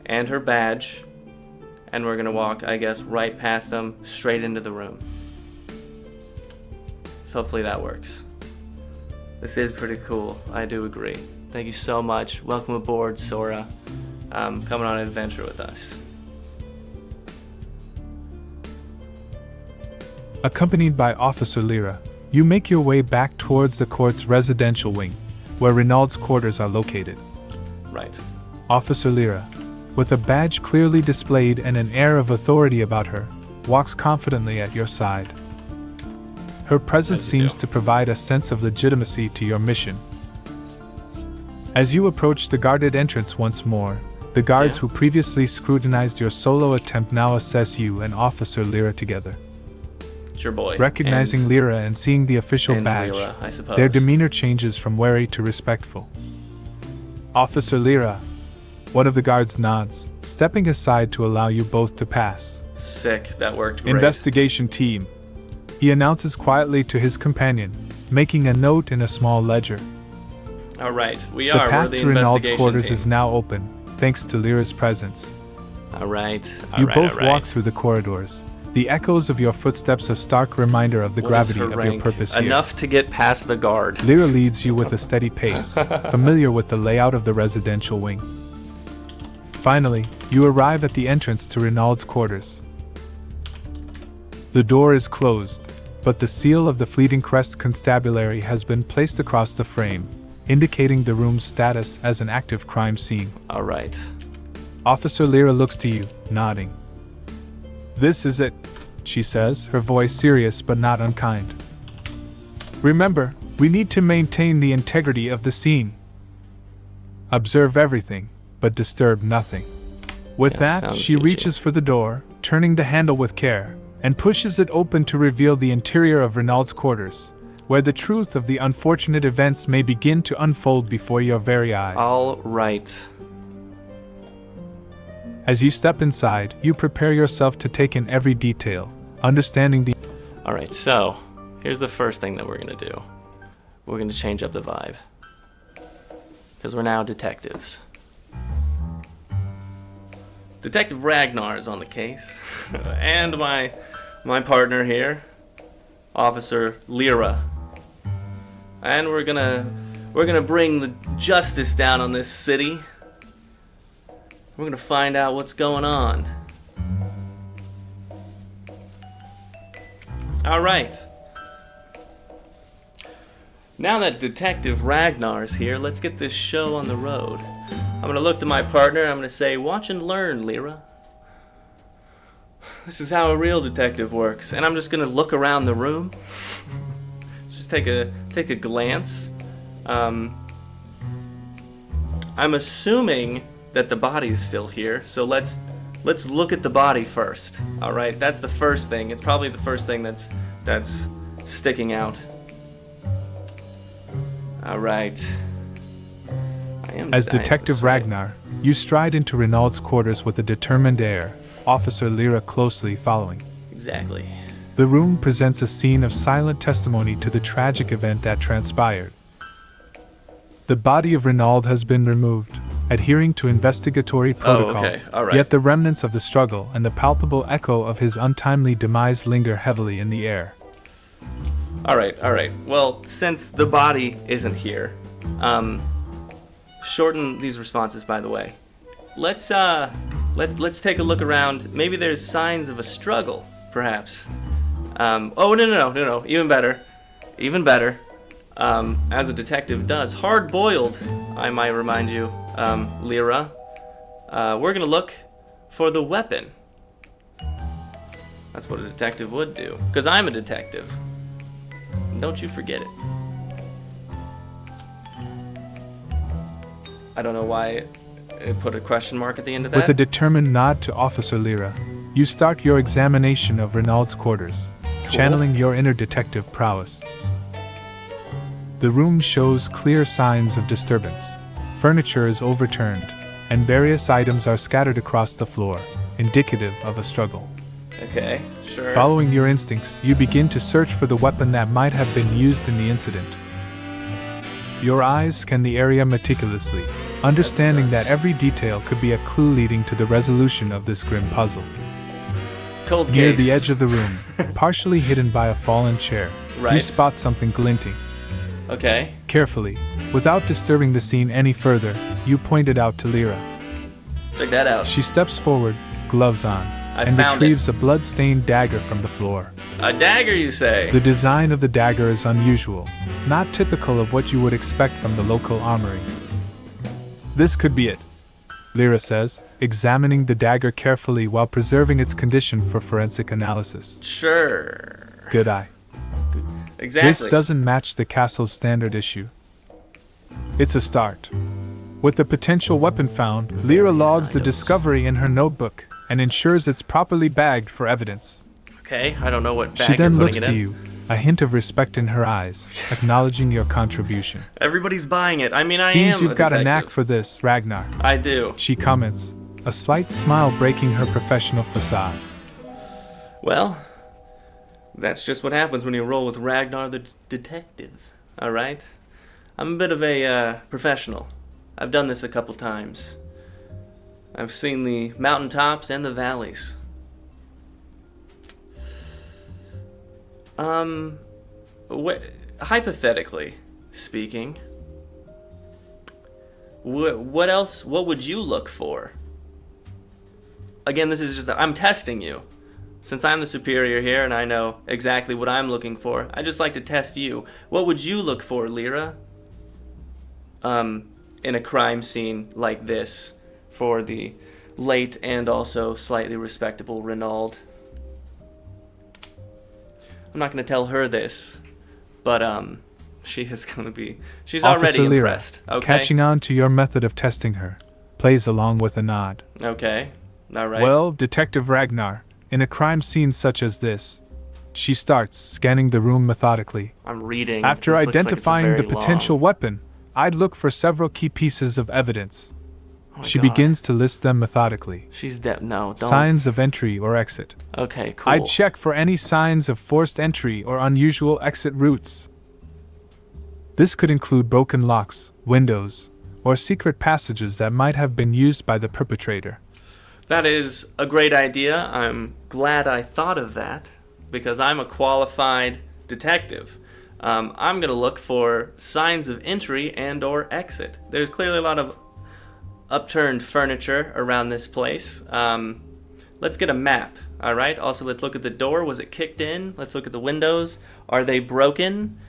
and her badge, and we're gonna walk, I guess, right past them, straight into the room. So hopefully that works. This is pretty cool, I do agree. Thank you so much. Welcome aboard, Sora. Coming on an adventure with us. Accompanied by Officer Lyra, you make your way back towards the court's residential wing, where Renaud's quarters are located. Right. Officer Lyra, with a badge clearly displayed and an air of authority about her, walks confidently at your side. Her presence seems to provide a sense of legitimacy to your mission. As you approach the guarded entrance once more, the guards who previously scrutinized your solo attempt now assess you and Officer Lyra together. It's your boy. Recognizing Lyra and seeing the official badge, Lyra, I suppose. Their demeanor changes from wary to respectful. Officer Lyra, one of the guards nods, stepping aside to allow you both to pass. Sick, that worked great. Investigation team, he announces quietly to his companion, making a note in a small ledger. Alright, The path to Renaud's quarters is now open, thanks to Lyra's presence. Alright, You both walk through the corridors. The echoes of your footsteps a stark reminder of the gravity of your purpose here. Enough to get past the guard. Lyra leads you with a steady pace, familiar with the layout of the residential wing. Finally, you arrive at the entrance to Renaud's quarters. The door is closed, but the seal of the Fleetingcrest Constabulary has been placed across the frame, indicating the room's status as an active crime scene. Alright. Officer Lyra looks to you, nodding. This is it, she says, her voice serious but not unkind. Remember, we need to maintain the integrity of the scene. Observe everything, but disturb nothing. With that, she reaches for the door, turning the handle with care, and pushes it open to reveal the interior of Renaud's quarters, where the truth of the unfortunate events may begin to unfold before your very eyes. All right. As you step inside, you prepare yourself to take in every detail, understanding the... Alright, so, here's the first thing that we're going to do. We're going to change up the vibe. Because we're now detectives. Detective Ragnar is on the case. And my partner here, Officer Lyra. And we're gonna bring the justice down on this city. We're gonna find out what's going on. Alright. Now that Detective Ragnar's here, let's get this show on the road. I'm gonna look to my partner, I'm gonna say, watch and learn, Lyra. This is how a real detective works. And I'm just gonna look around the room. Just take a glance. I'm assuming that the body's still here, so let's look at the body first. All right, that's the first thing. It's probably the first thing that's sticking out. All right. As Detective Ragnar, you stride into Renaud's quarters with a determined air, Officer Lyra closely following. Exactly. The room presents a scene of silent testimony to the tragic event that transpired. The body of Renaud has been removed, adhering to investigatory protocol. Okay. All right. Yet the remnants of the struggle and the palpable echo of his untimely demise linger heavily in the air. All right. Well, since the body isn't here, shorten these responses, by the way. Let's take a look around. Maybe there's signs of a struggle, perhaps. Oh, no. Even better. As a detective does. Hard-boiled, I might remind you, Lyra. We're gonna look for the weapon. That's what a detective would do. Because I'm a detective. Don't you forget it. I don't know why it put a question mark at the end of that. With a determined nod to Officer Lyra, you start your examination of Renaud's quarters, channeling your inner detective prowess. The room shows clear signs of disturbance. Furniture is overturned, and various items are scattered across the floor, indicative of a struggle. Okay, sure. Following your instincts, you begin to search for the weapon that might have been used in the incident. Your eyes scan the area meticulously, understanding that every detail could be a clue leading to the resolution of this grim puzzle. Cold Near case. the edge of the room, partially hidden by a fallen chair, you Right. spot something glinting. Okay. Carefully, without disturbing the scene any further, you point it out to Lyra. Check that out. She steps forward, gloves on, and found retrieves a blood-stained dagger from the floor. A dagger, you say? The design of the dagger is unusual, not typical of what you would expect from the local armory. This could be it, Lyra says, examining the dagger carefully while preserving its condition for forensic analysis. Sure. Good eye. Exactly. This doesn't match the castle's standard issue. It's a start. With the potential weapon found, Lyra logs the discovery in her notebook and ensures it's properly bagged for evidence. Okay, I don't know what bag She then you're looks putting it to in. you, a hint of respect in her eyes, acknowledging your contribution. Everybody's buying it. I mean, I am Seems you've got a detective. knack for this, Ragnar. I do. She comments, a slight smile breaking her professional facade. Well, that's just what happens when you roll with Ragnar the detective. All right? I'm a bit of a professional. I've done this a couple times. I've seen the mountaintops and the valleys. Hypothetically speaking, what else? What would you look for? Again, this is just I'm testing you. Since I'm the superior here and I know exactly what I'm looking for, I just like to test you. What would you look for, Lyra? In a crime scene like this for the late and also slightly respectable Renaud. I'm not going to tell her this, but she is going to be. She's Officer already Lyra, impressed. Okay. catching on to your method of testing her, plays along with a nod. Okay. All right. Well, Detective Ragnar, in a crime scene such as this, she starts scanning the room methodically. I'm reading. After This looks like it's identifying the very potential long. weapon, I'd look for several key pieces of evidence. Oh my She God. begins to list them methodically. She's dead. No, don't. Signs of entry or exit. Okay, cool. I'd check for any signs of forced entry or unusual exit routes. This could include broken locks, windows, or secret passages that might have been used by the perpetrator. That is a great idea. I'm glad I thought of that because I'm a qualified detective. I'm going to look for signs of entry and or exit. There's clearly a lot of upturned furniture around this place. Let's get a map, all right? Also, let's look at the door. Was it kicked in? Let's look at the windows. Are they broken?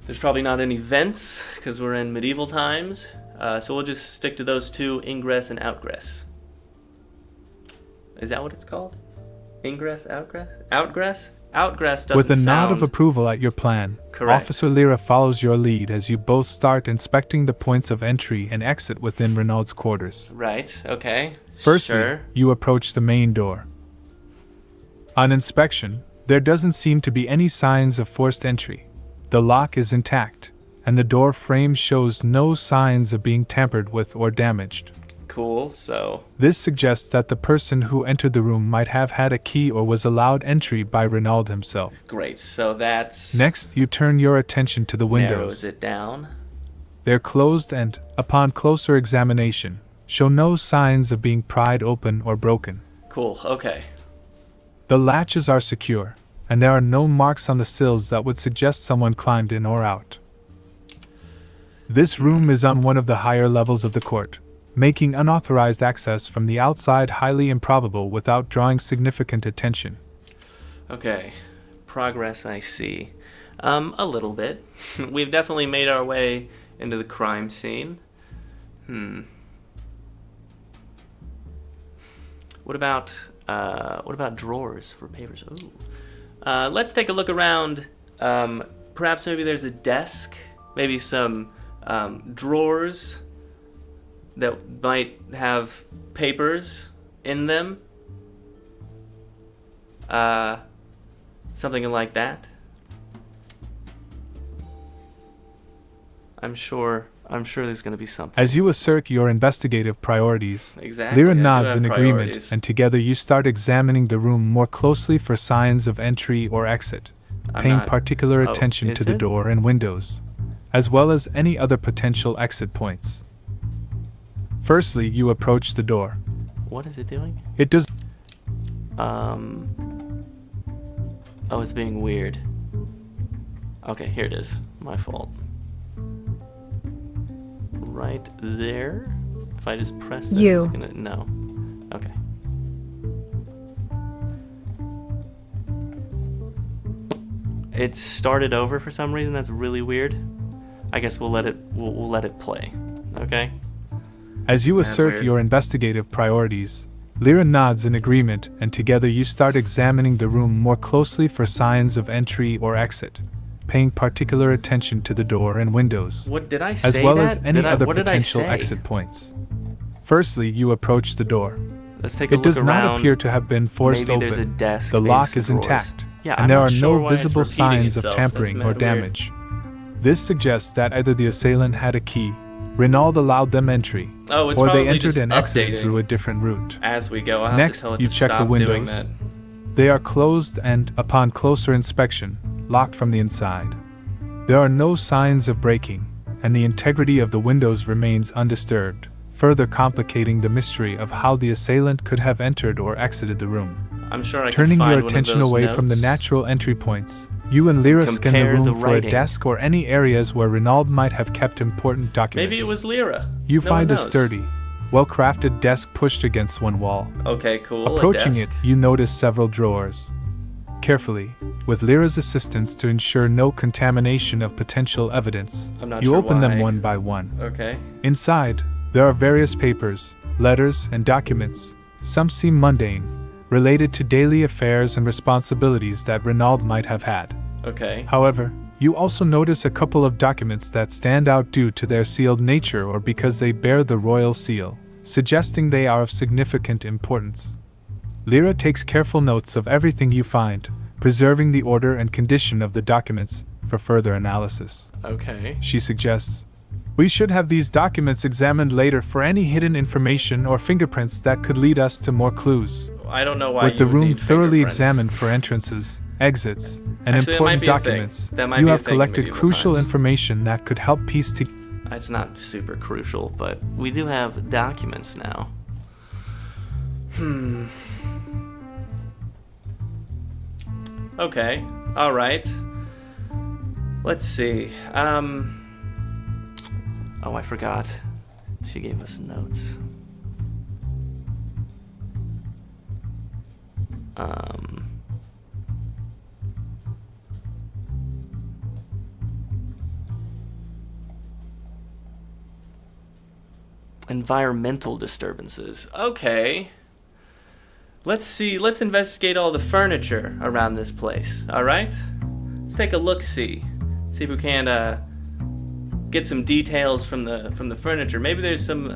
There's probably not any vents because we're in medieval times. So we'll just stick to those two, ingress and outgress. Is that what it's called? Ingress, outgress? Outgress? Outgress doesn't With a nod sound of approval at your plan, correct. Officer Lyra follows your lead as you both start inspecting the points of entry and exit within Renaud's quarters. Right, okay. Firstly, Sure. you approach the main door. On inspection, there doesn't seem to be any signs of forced entry. The lock is intact, and the door frame shows no signs of being tampered with or damaged. Cool, so This suggests that the person who entered the room might have had a key or was allowed entry by Renaud himself. great. So that's Next, you turn your attention to the narrows windows. it down. They're closed and, upon closer examination, show no signs of being pried open or broken. Cool, okay. The latches are secure, and there are no marks on the sills that would suggest someone climbed in or out. This room is on one of the higher levels of the court, making unauthorized access from the outside highly improbable without drawing significant attention. Okay. Progress I see. A little bit. We've definitely made our way into the crime scene. What about drawers for papers? Ooh. Let's take a look around. Perhaps maybe there's a desk, maybe some drawers that might have papers in them. Something like that. I'm sure I'm sure there's going to be something. As you assert your investigative priorities, Exactly. Lyra I do nods have in agreement, priorities. and together you start examining the room more closely for signs of entry or exit, paying particular attention to the door and windows, as well as any other potential exit points. Firstly, you approach the door. What is it doing? It does. Oh, it's being weird. Okay, here it is. My fault. Right there. If I just press this, is it gonna... No. Okay. It started over for some reason. That's really weird. I guess we'll let it. We'll let it play. Okay. As you assert your investigative priorities, Lyra nods in agreement, and together you start examining the room more closely for signs of entry or exit, paying particular attention to the door and windows, What did I say? as well as that? any Did I- other what did I potential say? exit points. Firstly, you approach the door. Let's take a It look does around. not appear to have been forced Maybe open. there's a desk. The maybe lock some is drawers. intact, Yeah, and I'm there not are sure no why it's visible repeating signs of itself. tampering That's or mad weird. damage. This suggests that either the assailant had a key, Renaud allowed them entry, Oh, it's or they probably entered just and exited updating through a different route. as we go. I'll have Next, to tell it you to check the stop doing windows. that. They are closed and, upon closer inspection, locked from the inside. There are no signs of breaking, and the integrity of the windows remains undisturbed, further complicating the mystery of how the assailant could have entered or exited the room. I'm sure I can Turning find your one of attention those away from the notes. natural entry points, you and Lyra scan the Compare the room for a writing. desk or any areas where Renaud might have kept important documents. Maybe it was Lyra. You No find one a knows. sturdy, well-crafted desk pushed against one wall. Okay, cool. Approaching a it, desk. you notice several drawers. Carefully, with Lyra's assistance to ensure no contamination of potential evidence, I'm not you sure open them why. one by one. Okay. Inside, there are various papers, letters, and documents. Some seem mundane, related to daily affairs and responsibilities that Renaud might have had. Okay. However, you also notice a couple of documents that stand out due to their sealed nature or because they bear the royal seal, suggesting they are of significant importance. Lyra takes careful notes of everything you find, preserving the order and condition of the documents for further analysis. Okay. She suggests, "We should have these documents examined later for any hidden information or fingerprints that could lead us to more clues." I don't know why With you the would room need thoroughly fingerprints. examined for entrances, exits, and Actually, that might important be a thing. documents, That might you be a have thing in collected medieval crucial times. information that could help piece together. It's not super crucial, but we do have documents now. Okay. All right. Let's see. Oh, I forgot. She gave us notes. Environmental disturbances. Okay. Let's see. Let's investigate all the furniture around this place. All right. Let's take a look-see. See if we can get some details from the furniture. Maybe there's some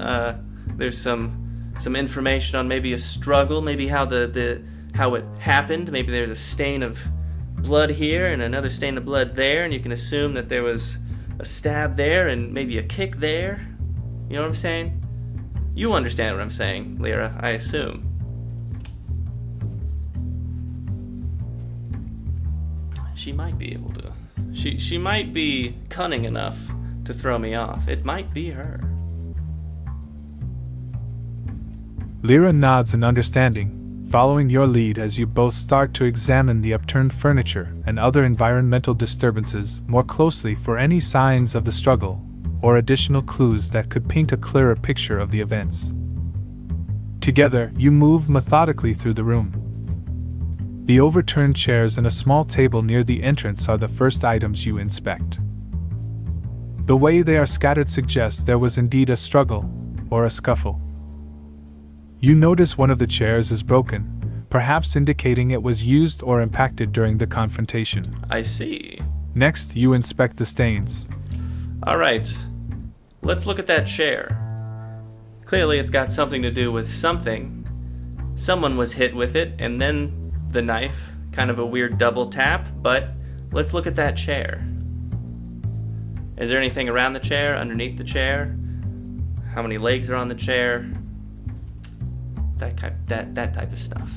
information on maybe a struggle. Maybe how how it happened. Maybe there's a stain of blood here and another stain of blood there, and you can assume that there was a stab there and maybe a kick there. You know what I'm saying? You understand what I'm saying, Lyra, I assume. She might be able to. She might be cunning enough to throw me off. It might be her. Lyra nods in understanding, following your lead as you both start to examine the upturned furniture and other environmental disturbances more closely for any signs of the struggle or additional clues that could paint a clearer picture of the events. Together, you move methodically through the room. The overturned chairs and a small table near the entrance are the first items you inspect. The way they are scattered suggests there was indeed a struggle or a scuffle. You notice one of the chairs is broken, perhaps indicating it was used or impacted during the confrontation. I see. Next, you inspect the stains. Alright. Let's look at that chair. Clearly it's got something to do with something. Someone was hit with it, and then the knife. Kind of a weird double tap, but let's look at that chair. Is there anything around the chair, underneath the chair? How many legs are on the chair? That type of stuff.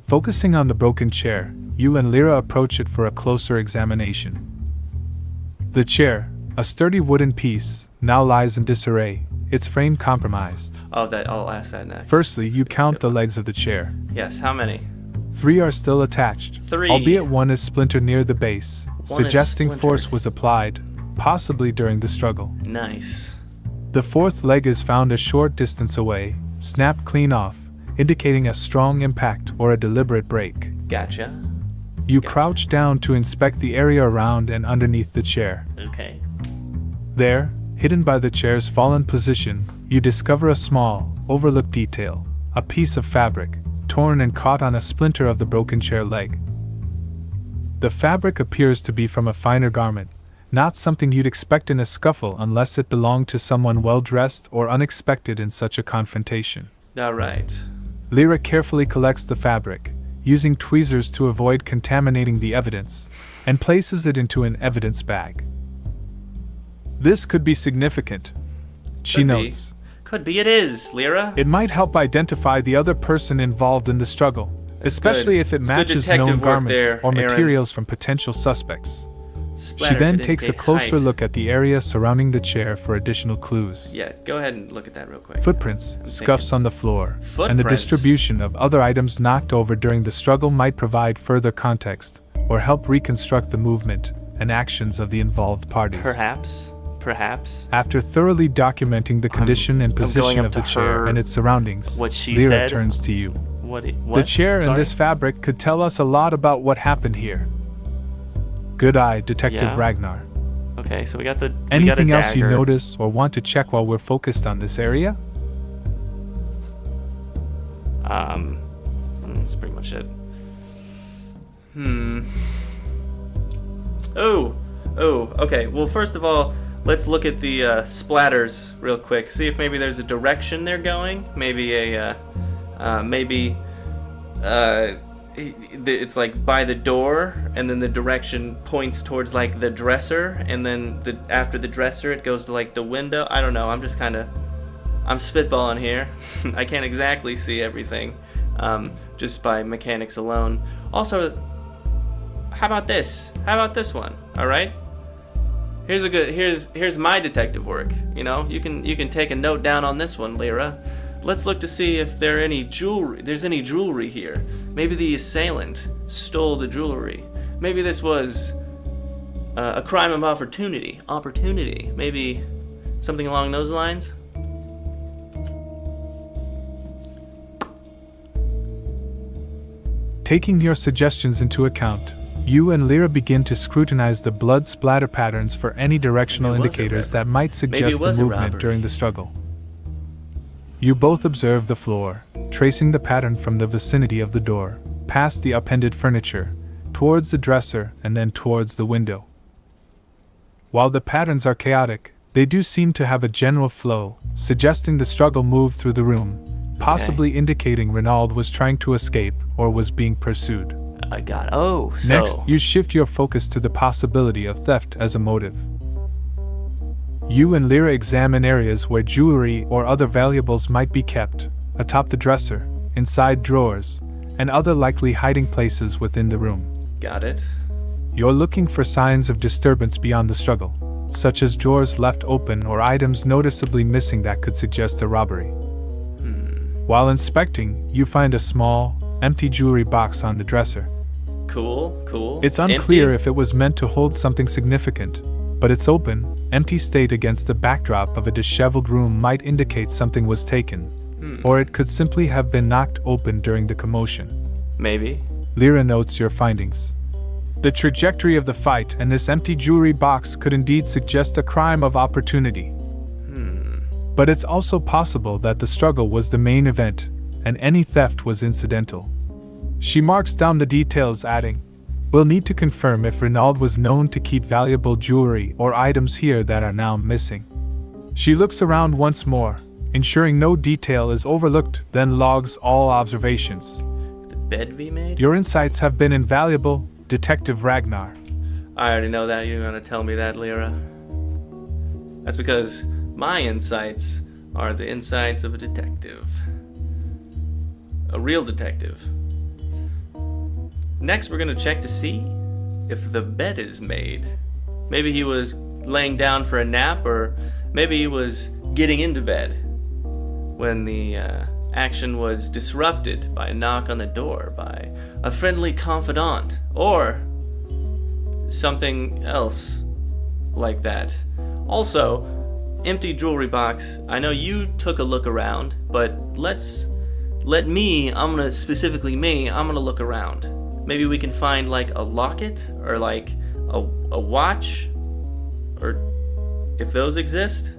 Focusing on the broken chair, you and Lyra approach it for a closer examination. The chair, a sturdy wooden piece, now lies in disarray, its frame compromised. Oh, I'll ask that next. Firstly, you count the legs of the chair. Yes, how many? 3 are still attached, 3. albeit one is splintered near the base, suggesting splintered. force was applied, possibly during the struggle. Nice. The 4th leg is found a short distance away, snapped clean off, indicating a strong impact or a deliberate break. Gotcha. You crouch down to inspect the area around and underneath the chair. Okay. There, hidden by the chair's fallen position, you discover a small, overlooked detail, a piece of fabric, torn and caught on a splinter of the broken chair leg. The fabric appears to be from a finer garment, not something you'd expect in a scuffle unless it belonged to someone well-dressed or unexpected in such a confrontation. All right. Lyra carefully collects the fabric, using tweezers to avoid contaminating the evidence, and places it into an evidence bag. This could be significant, she notes. Could be it is, Lyra. It might help identify the other person involved in the struggle, especially if it matches known garments or materials from potential suspects. She then takes a closer look at the area surrounding the chair for additional clues. Yeah, go ahead and look at that real quick. Footprints, scuffs on the floor, and the distribution of other items knocked over during the struggle might provide further context or help reconstruct the movement and actions of the involved parties. Perhaps. After thoroughly documenting the condition and position of the chair and its surroundings, Lyra turns to you. What? The chair and this fabric could tell us a lot about what happened here. Good eye, Detective Ragnar. Okay, so we got the. Anything else you notice or want to check while we're focused on this area? That's pretty much it. Oh, okay. Well, first of all, let's look at the splatters real quick. See if maybe there's a direction they're going. Maybe it's like by the door, and then the direction points towards like the dresser, and then after the dresser it goes to like the window. I don't know. I'm spitballing here. I can't exactly see everything, just by mechanics alone. Also, how about this? How about this one? All right. Here's my detective work. You know, you can take a note down on this one, Lyra. Let's look to see if there's any jewelry here. Maybe the assailant stole the jewelry. Maybe this was a crime of opportunity. Maybe something along those lines. Taking your suggestions into account, you and Lyra begin to scrutinize the blood splatter patterns for any directional indicators that might suggest the movement during the struggle. You both observe the floor, tracing the pattern from the vicinity of the door, past the upended furniture, towards the dresser, and then towards the window. While the patterns are chaotic, they do seem to have a general flow, suggesting the struggle moved through the room, possibly indicating Renaud was trying to escape or was being pursued. I got it. Oh, so... Next, you shift your focus to the possibility of theft as a motive. You and Lyra examine areas where jewelry or other valuables might be kept, atop the dresser, inside drawers, and other likely hiding places within the room. Got it. You're looking for signs of disturbance beyond the struggle, such as drawers left open or items noticeably missing that could suggest a robbery. While inspecting, you find a small, empty jewelry box on the dresser. Cool. It's unclear if it was meant to hold something significant, but its open, empty state against the backdrop of a disheveled room might indicate something was taken, or it could simply have been knocked open during the commotion. Maybe. Lyra notes your findings. The trajectory of the fight and this empty jewelry box could indeed suggest a crime of opportunity. But it's also possible that the struggle was the main event, and any theft was incidental. She marks down the details, adding, "We'll need to confirm if Renaud was known to keep valuable jewelry or items here that are now missing." She looks around once more, ensuring no detail is overlooked, then logs all observations. The bed we made? Your insights have been invaluable, Detective Ragnar. I already know that. You're gonna tell me that, Lyra. That's because my insights are the insights of a detective. A real detective. Next, we're gonna check to see if the bed is made. Maybe he was laying down for a nap, or maybe he was getting into bed when the action was disrupted by a knock on the door by a friendly confidant, or something else like that. Also, empty jewelry box. I know you took a look around, but I'm gonna look around. Maybe we can find like a locket, or like a watch, or if those exist.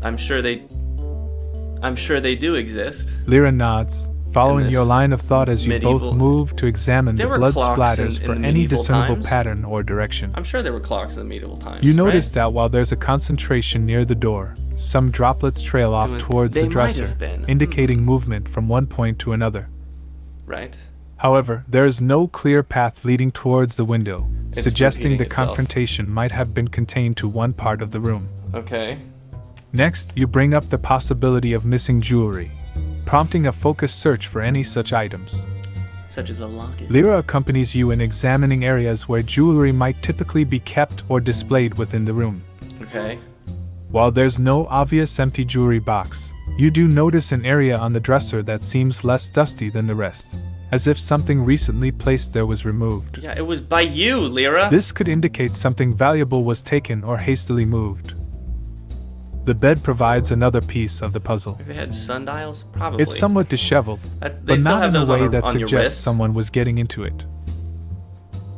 I'm sure they do exist. Lyra nods, following your line of thought as you both move to examine the blood splatters for any discernible pattern or direction. I'm sure there were clocks in the medieval times. You notice that while there's a concentration near the door, some droplets trail off towards the dresser, indicating movement from one point to another. Right. However, there is no clear path leading towards the window, suggesting the confrontation might have been contained to one part of the room. Okay. Next, you bring up the possibility of missing jewelry, prompting a focused search for any such items. Such as a locket. Lyra accompanies you in examining areas where jewelry might typically be kept or displayed within the room. Okay. While there's no obvious empty jewelry box, you do notice an area on the dresser that seems less dusty than the rest, as if something recently placed there was removed. Yeah, it was by you, Lyra. This could indicate something valuable was taken or hastily moved. The bed provides another piece of the puzzle. If it had sundials, probably. It's somewhat disheveled, but not in a way that suggests someone was getting into it.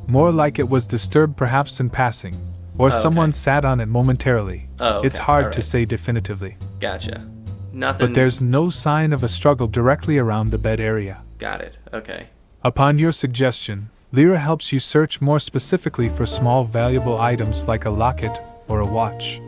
More like it was disturbed perhaps in passing, or someone sat on it momentarily. It's hard to say definitively. Gotcha. Nothing. But there's no sign of a struggle directly around the bed area. Got it. Okay. Upon your suggestion, Lyra helps you search more specifically for small valuable items like a locket or a watch.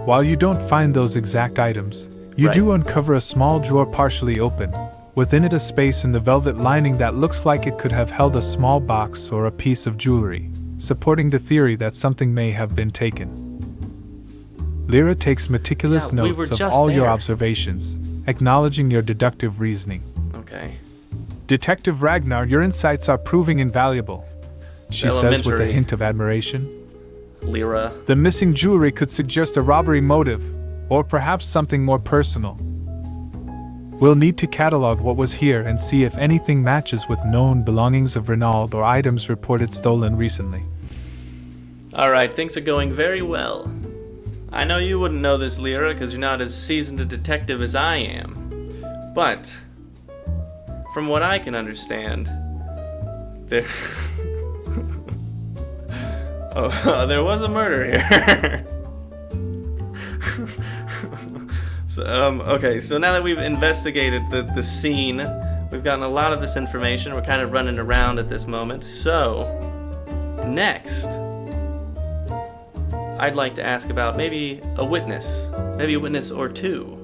While you don't find those exact items, you do uncover a small drawer partially open, within it a space in the velvet lining that looks like it could have held a small box or a piece of jewelry, supporting the theory that something may have been taken. Lyra takes meticulous notes of all your observations, acknowledging your deductive reasoning. Okay. Detective Ragnar, your insights are proving invaluable, she says with a hint of admiration. Lyra. The missing jewelry could suggest a robbery motive, or perhaps something more personal. We'll need to catalog what was here and see if anything matches with known belongings of Renaud or items reported stolen recently. Alright, things are going very well. I know you wouldn't know this, Lyra, because you're not as seasoned a detective as I am. But, from what I can understand, there was a murder here. So now that we've investigated the scene, we've gotten a lot of this information. We're kind of running around at this moment. So, next, I'd like to ask about maybe a witness or two.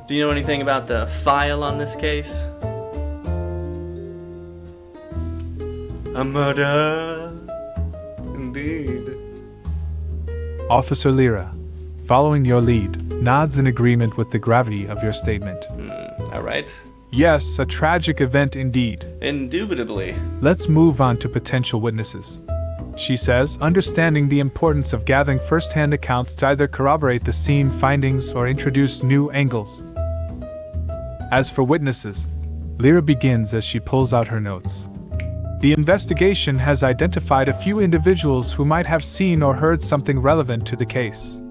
Do you know anything about the file on this case? A murder, indeed. Officer Lyra, following your lead, nods in agreement with the gravity of your statement. All right. Yes, a tragic event indeed. Indubitably. Let's move on to potential witnesses, she says, understanding the importance of gathering first-hand accounts to either corroborate the scene findings or introduce new angles. As for witnesses, Lyra begins as she pulls out her notes. The investigation has identified a few individuals who might have seen or heard something relevant to the case.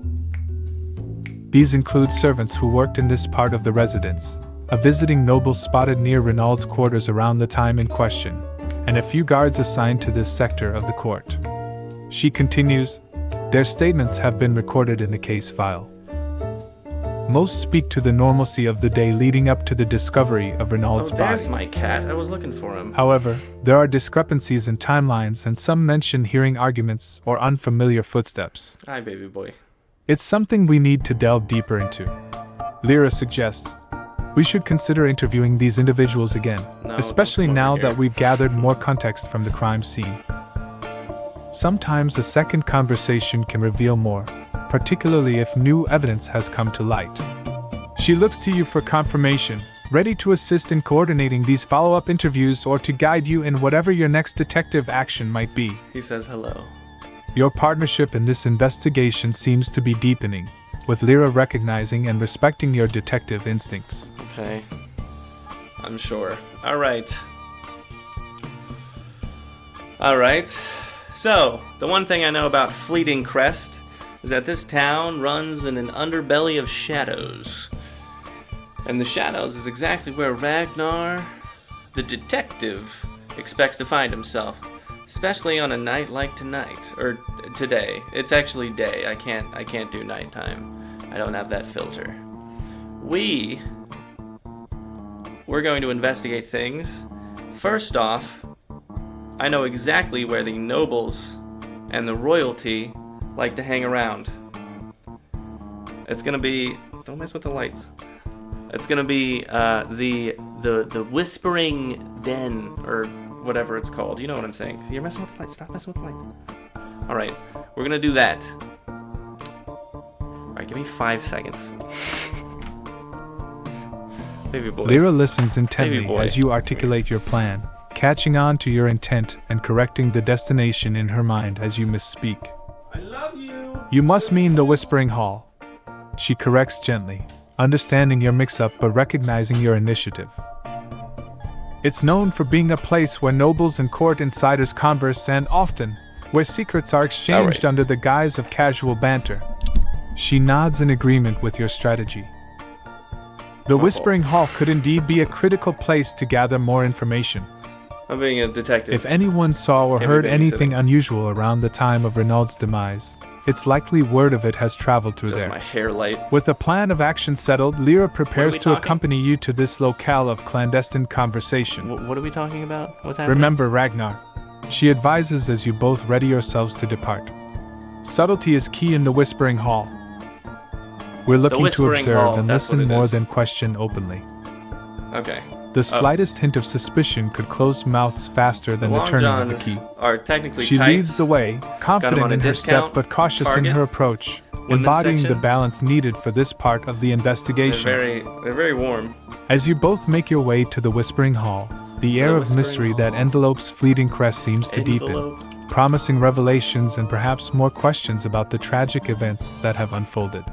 These include servants who worked in this part of the residence, a visiting noble spotted near Renaud's quarters around the time in question, and a few guards assigned to this sector of the court. She continues, their statements have been recorded in the case file. Most speak to the normalcy of the day leading up to the discovery of Renaud's body. There's my cat. I was looking for him. However, there are discrepancies in timelines and some mention hearing arguments or unfamiliar footsteps. Hi, baby boy. It's something we need to delve deeper into, Lyra suggests. We should consider interviewing these individuals again, No, especially don't come now over that here. we've gathered more context from the crime scene. Sometimes a second conversation can reveal more, particularly if new evidence has come to light. She looks to you for confirmation, ready to assist in coordinating these follow-up interviews or to guide you in whatever your next detective action might be. He says hello. Your partnership in this investigation seems to be deepening, with Lyra recognizing and respecting your detective instincts. Okay. I'm sure. Alright. Alright. So, the one thing I know about Fleetingcrest is that this town runs in an underbelly of shadows. And the shadows is exactly where Ragnar, the detective, expects to find himself. Especially on a night like tonight, or today. It's actually day. I can't do nighttime. I don't have that filter. We're going to investigate things. First off, I know exactly where the nobles and the royalty like to hang around. It's gonna be, don't mess with the lights. It's gonna be the Whispering Den, or whatever it's called. You know what I'm saying. You're messing with the lights. Stop messing with the lights. Alright, we're gonna do that. Alright, give me 5 seconds. Baby boy. Lyra listens intently Baby boy. as you articulate your plan, catching on to your intent and correcting the destination in her mind as you misspeak. I love you. You must mean the Whispering Hall. She corrects gently, understanding your mix-up but recognizing your initiative. It's known for being a place where nobles and court insiders converse and often, where secrets are exchanged under the guise of casual banter. She nods in agreement with your strategy. The Whispering Hall could indeed be a critical place to gather more information. I'm being a detective. If anyone saw or Can't be heard anything babysitting. unusual around the time of Renaud's demise, it's likely word of it has traveled through Just there. my hair light. With a plan of action settled, Lyra prepares we to talking? accompany you to this locale of clandestine conversation. What are we talking about? What's happening? Remember Ragnar. She advises as you both ready yourselves to depart. Subtlety is key in the Whispering Hall. We're looking to Whispering observe Hall, and that's what listen it more is. than question openly. Okay. The slightest hint of suspicion could close mouths faster than the Long turning of the johns key. are technically She tights. leads the way, confident on a in her discount, step but cautious Target, in her approach, women's embodying the section. balance needed for this part of the They're investigation. very warm. As you both make your way to the Whispering Hall, the air of Whispering mystery that Hall. envelopes Fleetingcrest seems to Envelope. deepen, promising revelations and perhaps more questions about the tragic events that have unfolded.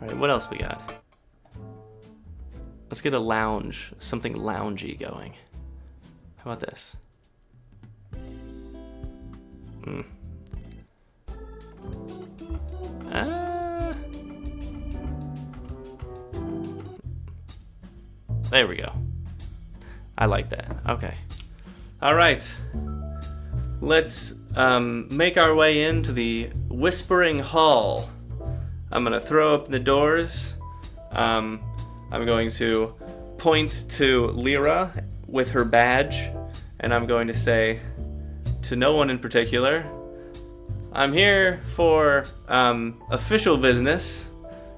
Alright, what else we got? Let's get a lounge, something loungy going. How about this? There we go. I like that. Okay. Alright. Let's make our way into the Whispering Hall. I'm gonna throw open the doors. I'm going to point to Lyra with her badge, and I'm going to say to no one in particular, I'm here for official business,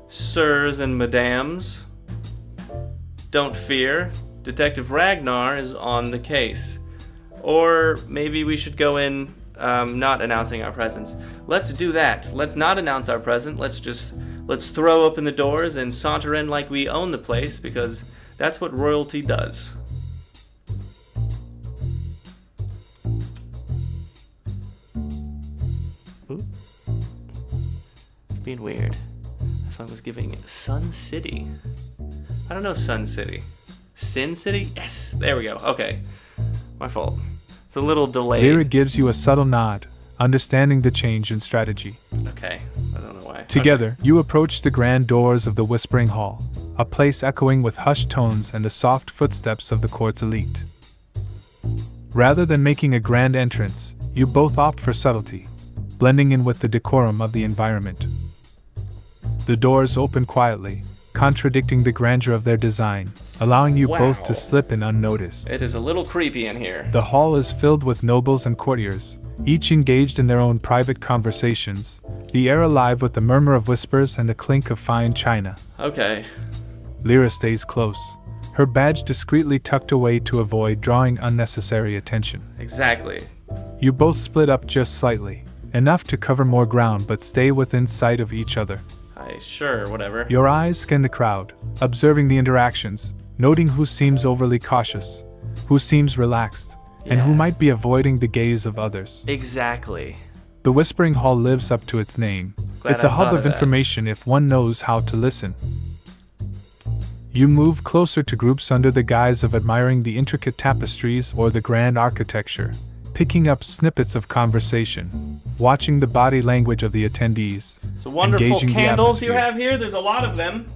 sirs and madams. Don't fear, Detective Ragnar is on the case. Or maybe we should go in not announcing our presence. Let's do that. Let's not announce our presence. Let's throw open the doors and saunter in like we own the place, because that's what royalty does. Ooh. It's being weird. That song was giving Sun City. I don't know Sun City. Sin City? Yes, there we go. Okay. My fault. It's a little delayed. Lyra gives you a subtle nod, understanding the change in strategy. Okay. I don't know why. Together, you approach the grand doors of the Whispering Hall, a place echoing with hushed tones and the soft footsteps of the court's elite. Rather than making a grand entrance, you both opt for subtlety, blending in with the decorum of the environment. The doors open quietly, contradicting the grandeur of their design, allowing you both Wow. to slip in unnoticed. It is a little creepy in here. The hall is filled with nobles and courtiers, each engaged in their own private conversations, the air alive with the murmur of whispers and the clink of fine china. Okay. Lyra stays close, her badge discreetly tucked away to avoid drawing unnecessary attention. Exactly. You both split up just slightly, enough to cover more ground but stay within sight of each other. Sure, whatever. Your eyes scan the crowd, observing the interactions, noting who seems overly cautious, who seems relaxed, and who might be avoiding the gaze of others. Exactly. The Whispering Hall lives up to its name. It's a hub of information if one knows how to listen. You move closer to groups under the guise of admiring the intricate tapestries or the grand architecture, picking up snippets of conversation, watching the body language of the attendees, So wonderful engaging the candles you atmosphere. have here. There's a lot of them.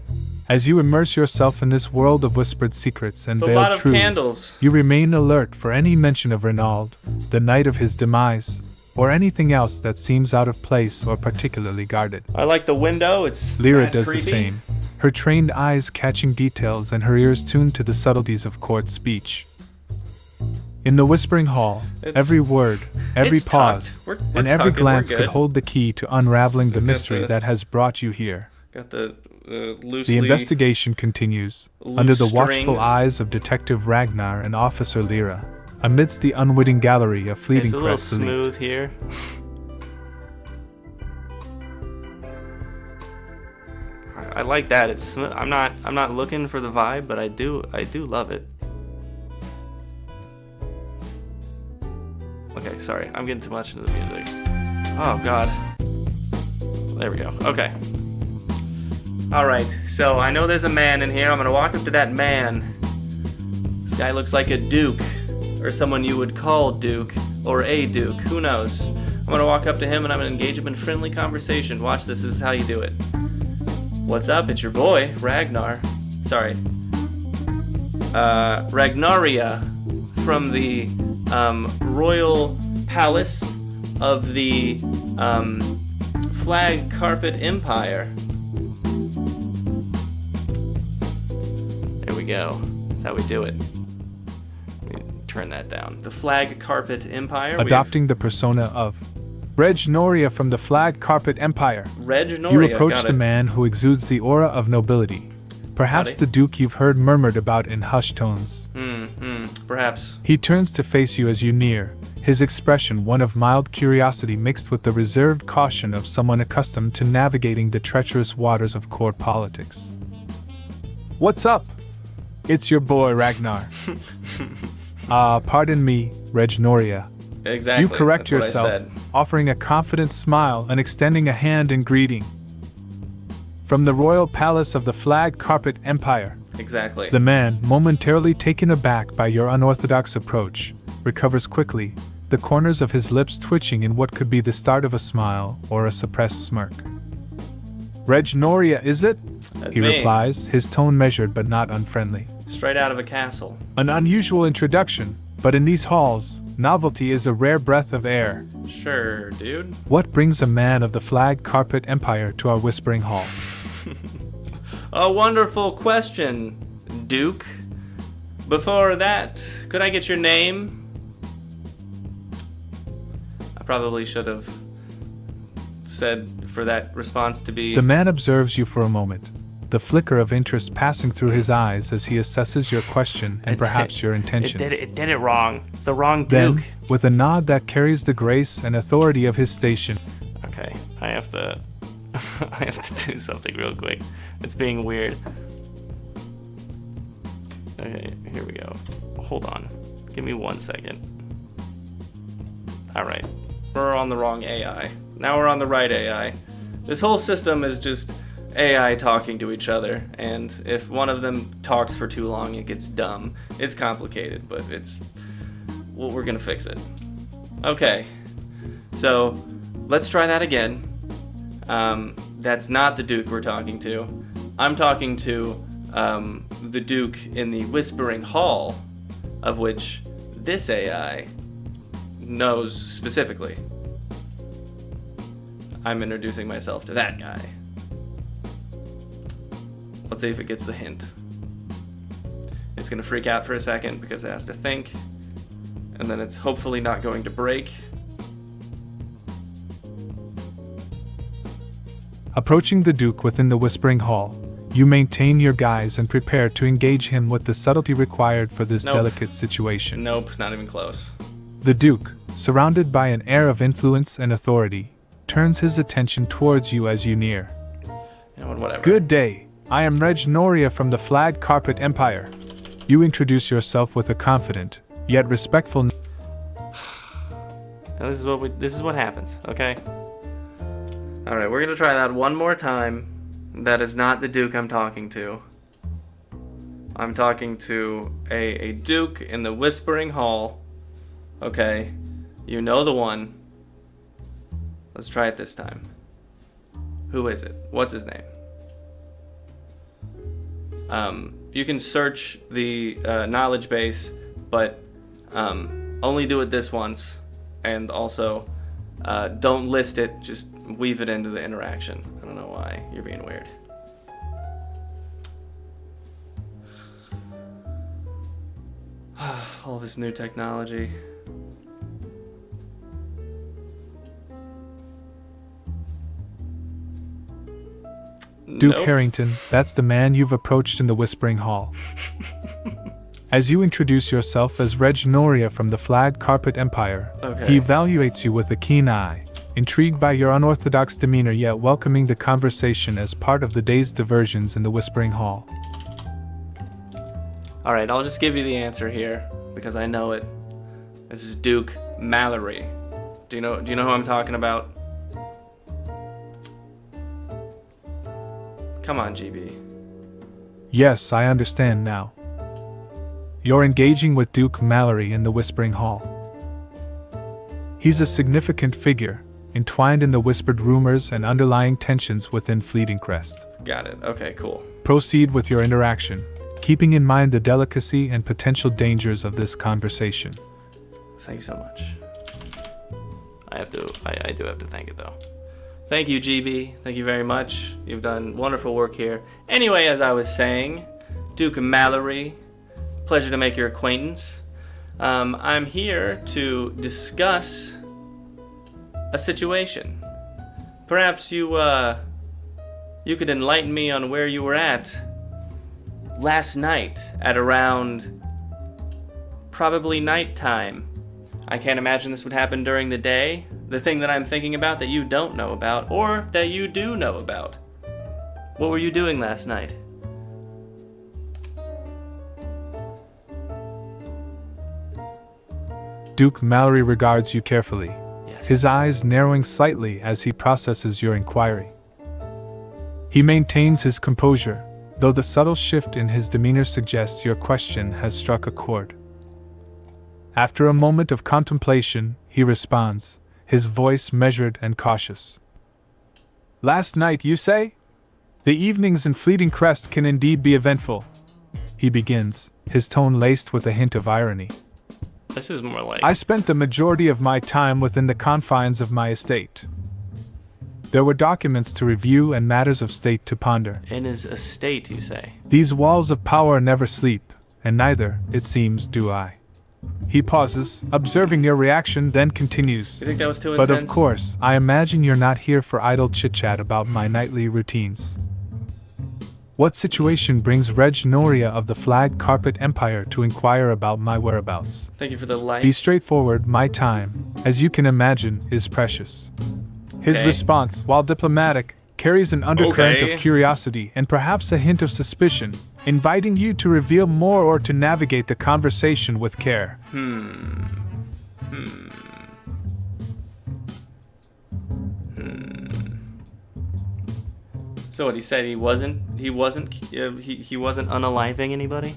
As you immerse yourself in this world of whispered secrets and It's a veiled lot of truths, candles. you remain alert for any mention of Renaud, the night of his demise, or anything else that seems out of place or particularly guarded. I like the window. It's Lyra mad does creepy. the same, her trained eyes catching details and her ears tuned to the subtleties of court speech. In the Whispering Hall, every word, every it's pause, tucked. We're and every tucking. glance We're could good. hold the key to unraveling the We've got mystery the- that has brought you here. Got the loosely. The investigation continues, loose under the watchful strings. eyes of Detective Ragnar and Officer Lyra, amidst the unwitting gallery of It's a little Fleetingcrest elite. smooth here. I like that. It's smooth. I'm not looking for the vibe, but I do love it. Okay, sorry. I'm getting too much into the music. Oh god. There we go. Okay. Alright, so I know there's a man in here. I'm gonna walk up to that man. This guy looks like a duke, or someone you would call duke, or a duke, who knows. I'm gonna walk up to him and I'm gonna engage him in friendly conversation. Watch this is how you do it. What's up? It's your boy, Ragnar. Sorry. Ragnaria from the royal palace of the Flag Carpet Empire. There we go. That's how we do it. Let me turn that down. The Flag Carpet Empire. Adopting the persona of Ragnar from the Flag Carpet Empire. Ragnar. You approach the man who exudes the aura of nobility. Perhaps Howdy. the Duke you've heard murmured about in hushed tones. Perhaps. He turns to face you as you near, his expression one of mild curiosity mixed with the reserved caution of someone accustomed to navigating the treacherous waters of court politics. What's up? It's your boy Ragnar. Pardon me, Ragnoria. Exactly. You correct That's what I yourself, said. offering a confident smile and extending a hand in greeting. From the royal palace of the Flag Carpet Empire, Exactly. the man, momentarily taken aback by your unorthodox approach, recovers quickly, the corners of his lips twitching in what could be the start of a smile or a suppressed smirk. Ragnoria, is it? That's He me. replies, his tone measured but not unfriendly. Straight out of a castle. An unusual introduction, but in these halls, novelty is a rare breath of air. Sure, dude. What brings a man of the Flag Carpet Empire to our Whispering Hall? A wonderful question, Duke. Before that, could I get your name? I probably should have said for that response to be... The man observes you for a moment, the flicker of interest passing through his eyes as he assesses your question and perhaps your intentions. It did it wrong. It's the wrong Then, Duke. with a nod that carries the grace and authority of his station, Okay, I have to... I have to do something real quick. It's being weird. Okay, here we go. Hold on. Give me 1 second. Alright. We're on the wrong AI. Now we're on the right AI. This whole system is just AI talking to each other, and if one of them talks for too long, it gets dumb. It's complicated, but well, we're gonna fix it. Okay. So, let's try that again. That's not the Duke we're talking to. I'm talking to the Duke in the Whispering Hall, of which this AI knows specifically. I'm introducing myself to that guy. Let's see if it gets the hint. It's going to freak out for a second because it has to think. And then it's hopefully not going to break. Approaching the Duke within the Whispering Hall, you maintain your guise and prepare to engage him with the subtlety required for this delicate situation. Nope, not even close. The Duke, surrounded by an air of influence and authority, turns his attention towards you as you near. You know what, whatever. Good day, I am Ragnar from the Flag Carpet Empire. You introduce yourself with a confident, yet respectful. Now this is what happens, okay? Alright, we're gonna try that one more time. That is not the Duke I'm talking to. I'm talking to a Duke in the Whispering Hall. Okay, you know the one. Let's try it this time. Who is it? What's his name? You can search the knowledge base, but only do it this once. And also, don't list it, just weave it into the interaction. I don't know why you're being weird. All this new technology. Duke Nope. Harrington, that's the man you've approached in the Whispering Hall. As you introduce yourself as Ragnar from the Flag Carpet Empire, he evaluates you with a keen eye, intrigued by your unorthodox demeanor yet welcoming the conversation as part of the day's diversions in the Whispering Hall. Alright, I'll just give you the answer here, because I know it. This is Duke Mallory. Do you know who I'm talking about? Come on, GB. Yes, I understand now. You're engaging with Duke Mallory in the Whispering Hall. He's a significant figure, entwined in the whispered rumors and underlying tensions within Fleetingcrest. Got it. Okay, cool. Proceed with your interaction, keeping in mind the delicacy and potential dangers of this conversation. Thanks so much. I do have to thank it though. Thank you, GB. Thank you very much. You've done wonderful work here. Anyway, as I was saying, Duke Mallory, pleasure to make your acquaintance. I'm here to discuss a situation. Perhaps you could enlighten me on where you were at last night at around probably nighttime. I can't imagine this would happen during the day. The thing that I'm thinking about that you don't know about, or that you do know about. What were you doing last night? Duke Mallory regards you carefully, Yes. his eyes narrowing slightly as he processes your inquiry. He maintains his composure, though the subtle shift in his demeanor suggests your question has struck a chord. After a moment of contemplation, he responds, his voice measured and cautious. Last night, you say? The evenings in Fleetingcrest can indeed be eventful. He begins, his tone laced with a hint of irony. This is more like... I spent the majority of my time within the confines of my estate. There were documents to review and matters of state to ponder. In his estate, you say? These walls of power never sleep, and neither, it seems, do I. He pauses, observing your reaction, then continues. You think that was too intense? But of course, I imagine you're not here for idle chit-chat about my nightly routines. What situation brings Ragnar of the Flag Carpet Empire to inquire about my whereabouts? Thank you for the light. Be straightforward, my time, as you can imagine, is precious. His response, while diplomatic, carries an undercurrent of curiosity and perhaps a hint of suspicion, inviting you to reveal more or to navigate the conversation with care. So what he said, he wasn't unaliving anybody?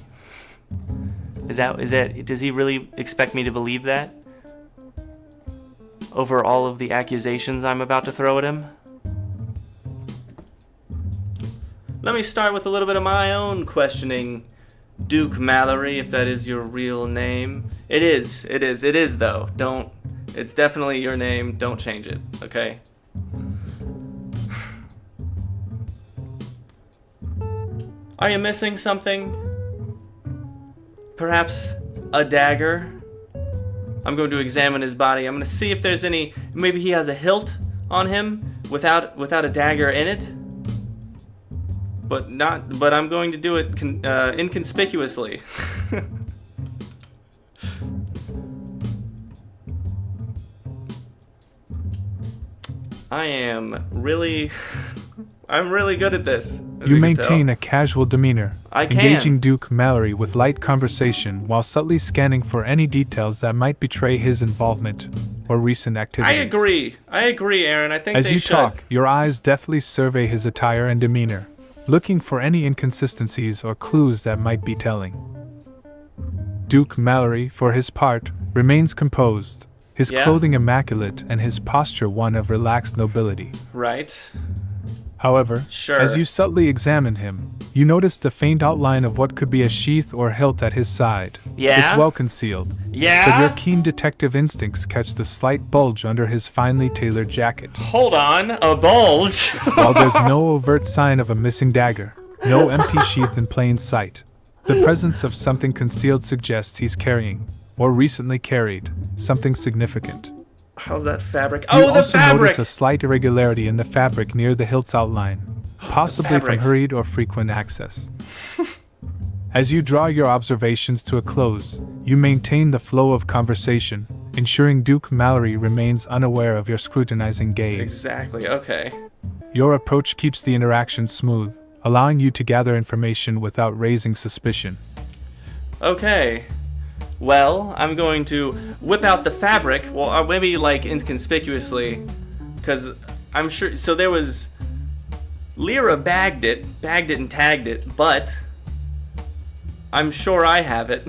Is that does he really expect me to believe that? Over all of the accusations I'm about to throw at him? Let me start with a little bit of my own questioning, Duke Mallory, if that is your real name. It is though. It's definitely your name, don't change it, okay? Are you missing something? Perhaps a dagger? I'm going to examine his body. I'm going to see if there's any... Maybe he has a hilt on him without a dagger in it. But I'm going to do it inconspicuously. I'm really good at this. You maintain a casual demeanor, I can. engaging Duke Mallory with light conversation while subtly scanning for any details that might betray his involvement or recent activities. I agree, Aaron. I think As they you should. talk, your eyes deftly survey his attire and demeanor, looking for any inconsistencies or clues that might be telling. Duke Mallory, for his part, remains composed, his clothing immaculate and his posture one of relaxed nobility. Right. However, Sure. as you subtly examine him, you notice the faint outline of what could be a sheath or hilt at his side. Yeah? It's well concealed. Yeah? But your keen detective instincts catch the slight bulge under his finely tailored jacket. Hold on, a bulge. While there's no overt sign of a missing dagger, no empty sheath in plain sight, the presence of something concealed suggests he's carrying, or recently carried, something significant. How's that fabric? You Oh, the also fabric! notice a slight irregularity in the fabric near the hilt's outline, possibly from fabric. hurried or frequent access. As you draw your observations to a close, you maintain the flow of conversation, ensuring Duke Mallory remains unaware of your scrutinizing gaze. Exactly, okay. Your approach keeps the interaction smooth, allowing you to gather information without raising suspicion. Okay. Well, I'm going to whip out the fabric. Well, maybe like inconspicuously, because I'm sure. So there was Lyra bagged it and tagged it, but I'm sure I have it.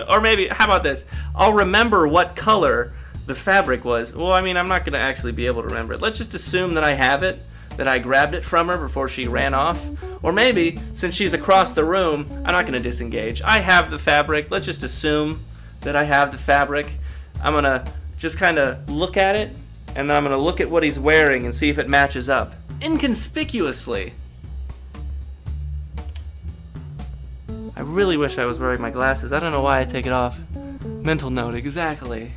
Or maybe, how about this? I'll remember what color the fabric was. Well, I mean, I'm not going to actually be able to remember it. Let's just assume that I have it, that I grabbed it from her before she ran off. Or maybe, since she's across the room, I'm not going to disengage. I have the fabric. Let's just assume that I have the fabric. I'm going to just kind of look at it, and then I'm going to look at what he's wearing and see if it matches up. Inconspicuously. I really wish I was wearing my glasses. I don't know why I take it off. Mental note, exactly.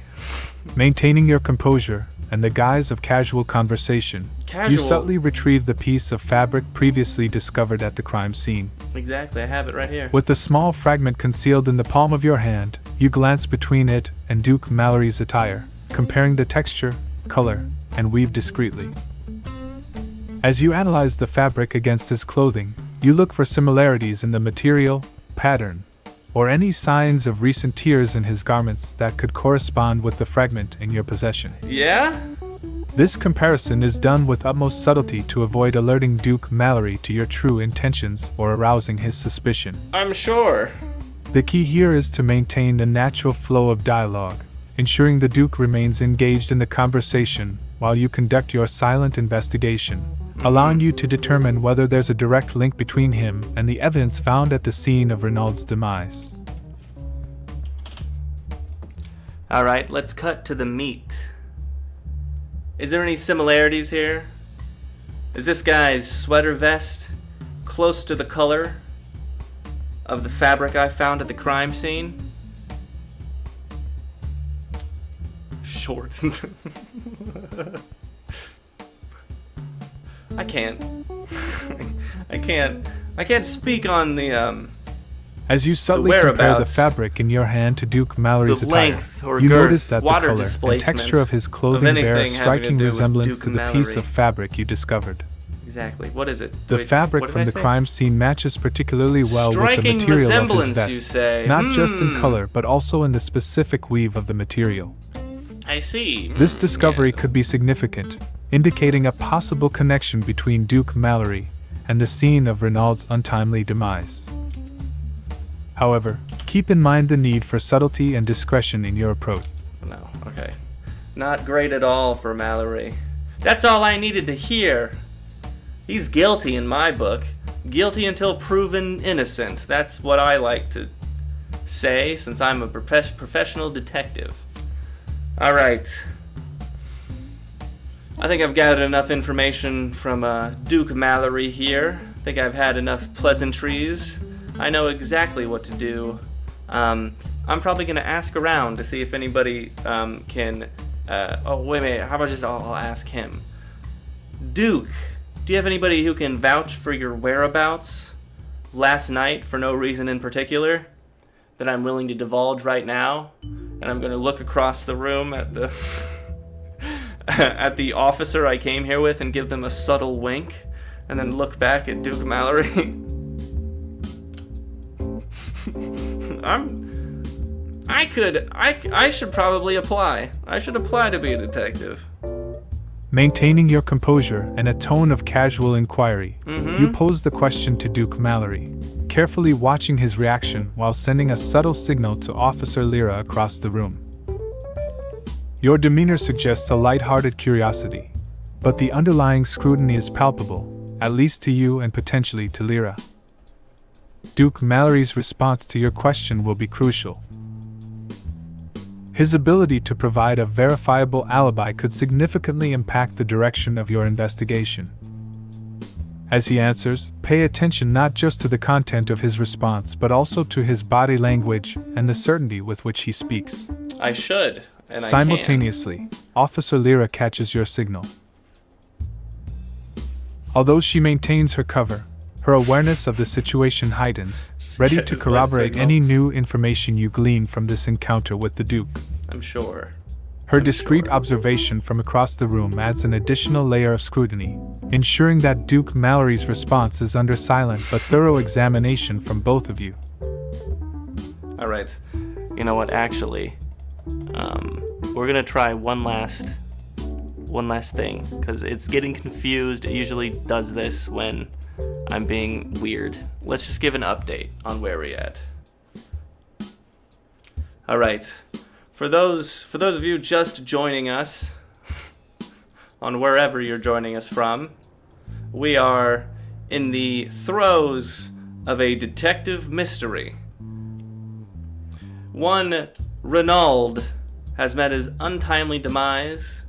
Maintaining your composure and the guise of casual conversation, you subtly retrieve the piece of fabric previously discovered at the crime scene. Exactly, I have it right here. With the small fragment concealed in the palm of your hand, you glance between it and Duke Mallory's attire, comparing the texture, color, and weave discreetly. As you analyze the fabric against his clothing, you look for similarities in the material, pattern, or any signs of recent tears in his garments that could correspond with the fragment in your possession. Yeah? This comparison is done with utmost subtlety to avoid alerting Duke Mallory to your true intentions or arousing his suspicion. I'm sure. The key here is to maintain a natural flow of dialogue, ensuring the Duke remains engaged in the conversation while you conduct your silent investigation, allowing you to determine whether there's a direct link between him and the evidence found at the scene of Renaud's demise. Alright, let's cut to the meat. Is there any similarities here? Is this guy's sweater vest close to the color of the fabric I found at the crime scene? Shorts. I can't speak on the As you subtly compare the fabric in your hand to Duke Mallory's the attire, length or you girth, notice that the water color and displacement texture of his clothing bear a striking resemblance to the piece of fabric you discovered. Exactly. What is it? The fabric from the crime scene matches particularly well with the material of his vest, you say. not just in color but also in the specific weave of the material. I see. This discovery could be significant, indicating a possible connection between Duke Mallory and the scene of Renaud's untimely demise. However, keep in mind the need for subtlety and discretion in your approach. No, okay. Not great at all for Mallory. That's all I needed to hear. He's guilty in my book. Guilty until proven innocent. That's what I like to say since I'm a professional detective. Alright. I think I've gathered enough information from Duke Mallory here think I've had enough pleasantries. I know exactly what to do. I'm probably going to ask around to see if anybody can... oh, wait a minute. How about I'll ask him. Duke, do you have anybody who can vouch for your whereabouts last night for no reason in particular that I'm willing to divulge right now? And I'm going to look across the room at the at the officer I came here with and give them a subtle wink, and then look back at Duke Mallory. I should probably apply. I should apply to be a detective. Maintaining your composure and a tone of casual inquiry, you pose the question to Duke Mallory, carefully watching his reaction while sending a subtle signal to Officer Lyra across the room. Your demeanor suggests a light-hearted curiosity, but the underlying scrutiny is palpable, at least to you and potentially to Lyra. Duke Mallory's response to your question will be crucial. His ability to provide a verifiable alibi could significantly impact the direction of your investigation. As he answers, pay attention not just to the content of his response but also to his body language and the certainty with which he speaks. I should, and simultaneously, Officer Lyra catches your signal. Although she maintains her cover, her awareness of the situation heightens, ready to corroborate any new information you glean from this encounter with the Duke. I'm sure. Her discreet observation from across the room adds an additional layer of scrutiny, ensuring that Duke Mallory's response is under silent but thorough examination from both of you. All right. You know what? Actually, we're gonna try one last thing because it's getting confused. It usually does this when I'm being weird. Let's just give an update on where we're at. All right. For those of you just joining us on wherever you're joining us from, we are in the throes of a detective mystery. One Renaud has met his untimely demise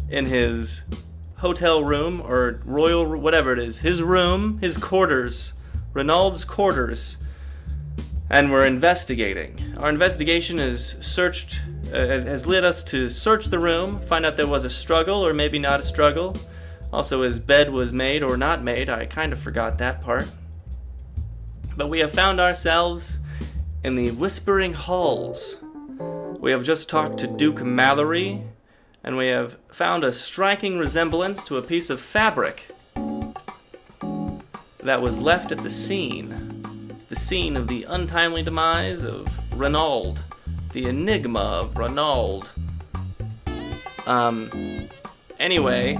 in his hotel room or royal, whatever it is, his room, his quarters, Renaud's quarters, and we're investigating. Our investigation has led us to search the room, find out there was a struggle or maybe not a struggle. Also, his bed was made or not made. I kind of forgot that part. But we have found ourselves in the Whispering Halls. We have just talked to Duke Mallory, and we have found a striking resemblance to a piece of fabric that was left at the scene of the untimely demise of Renaud, the enigma of Renaud. Anyway,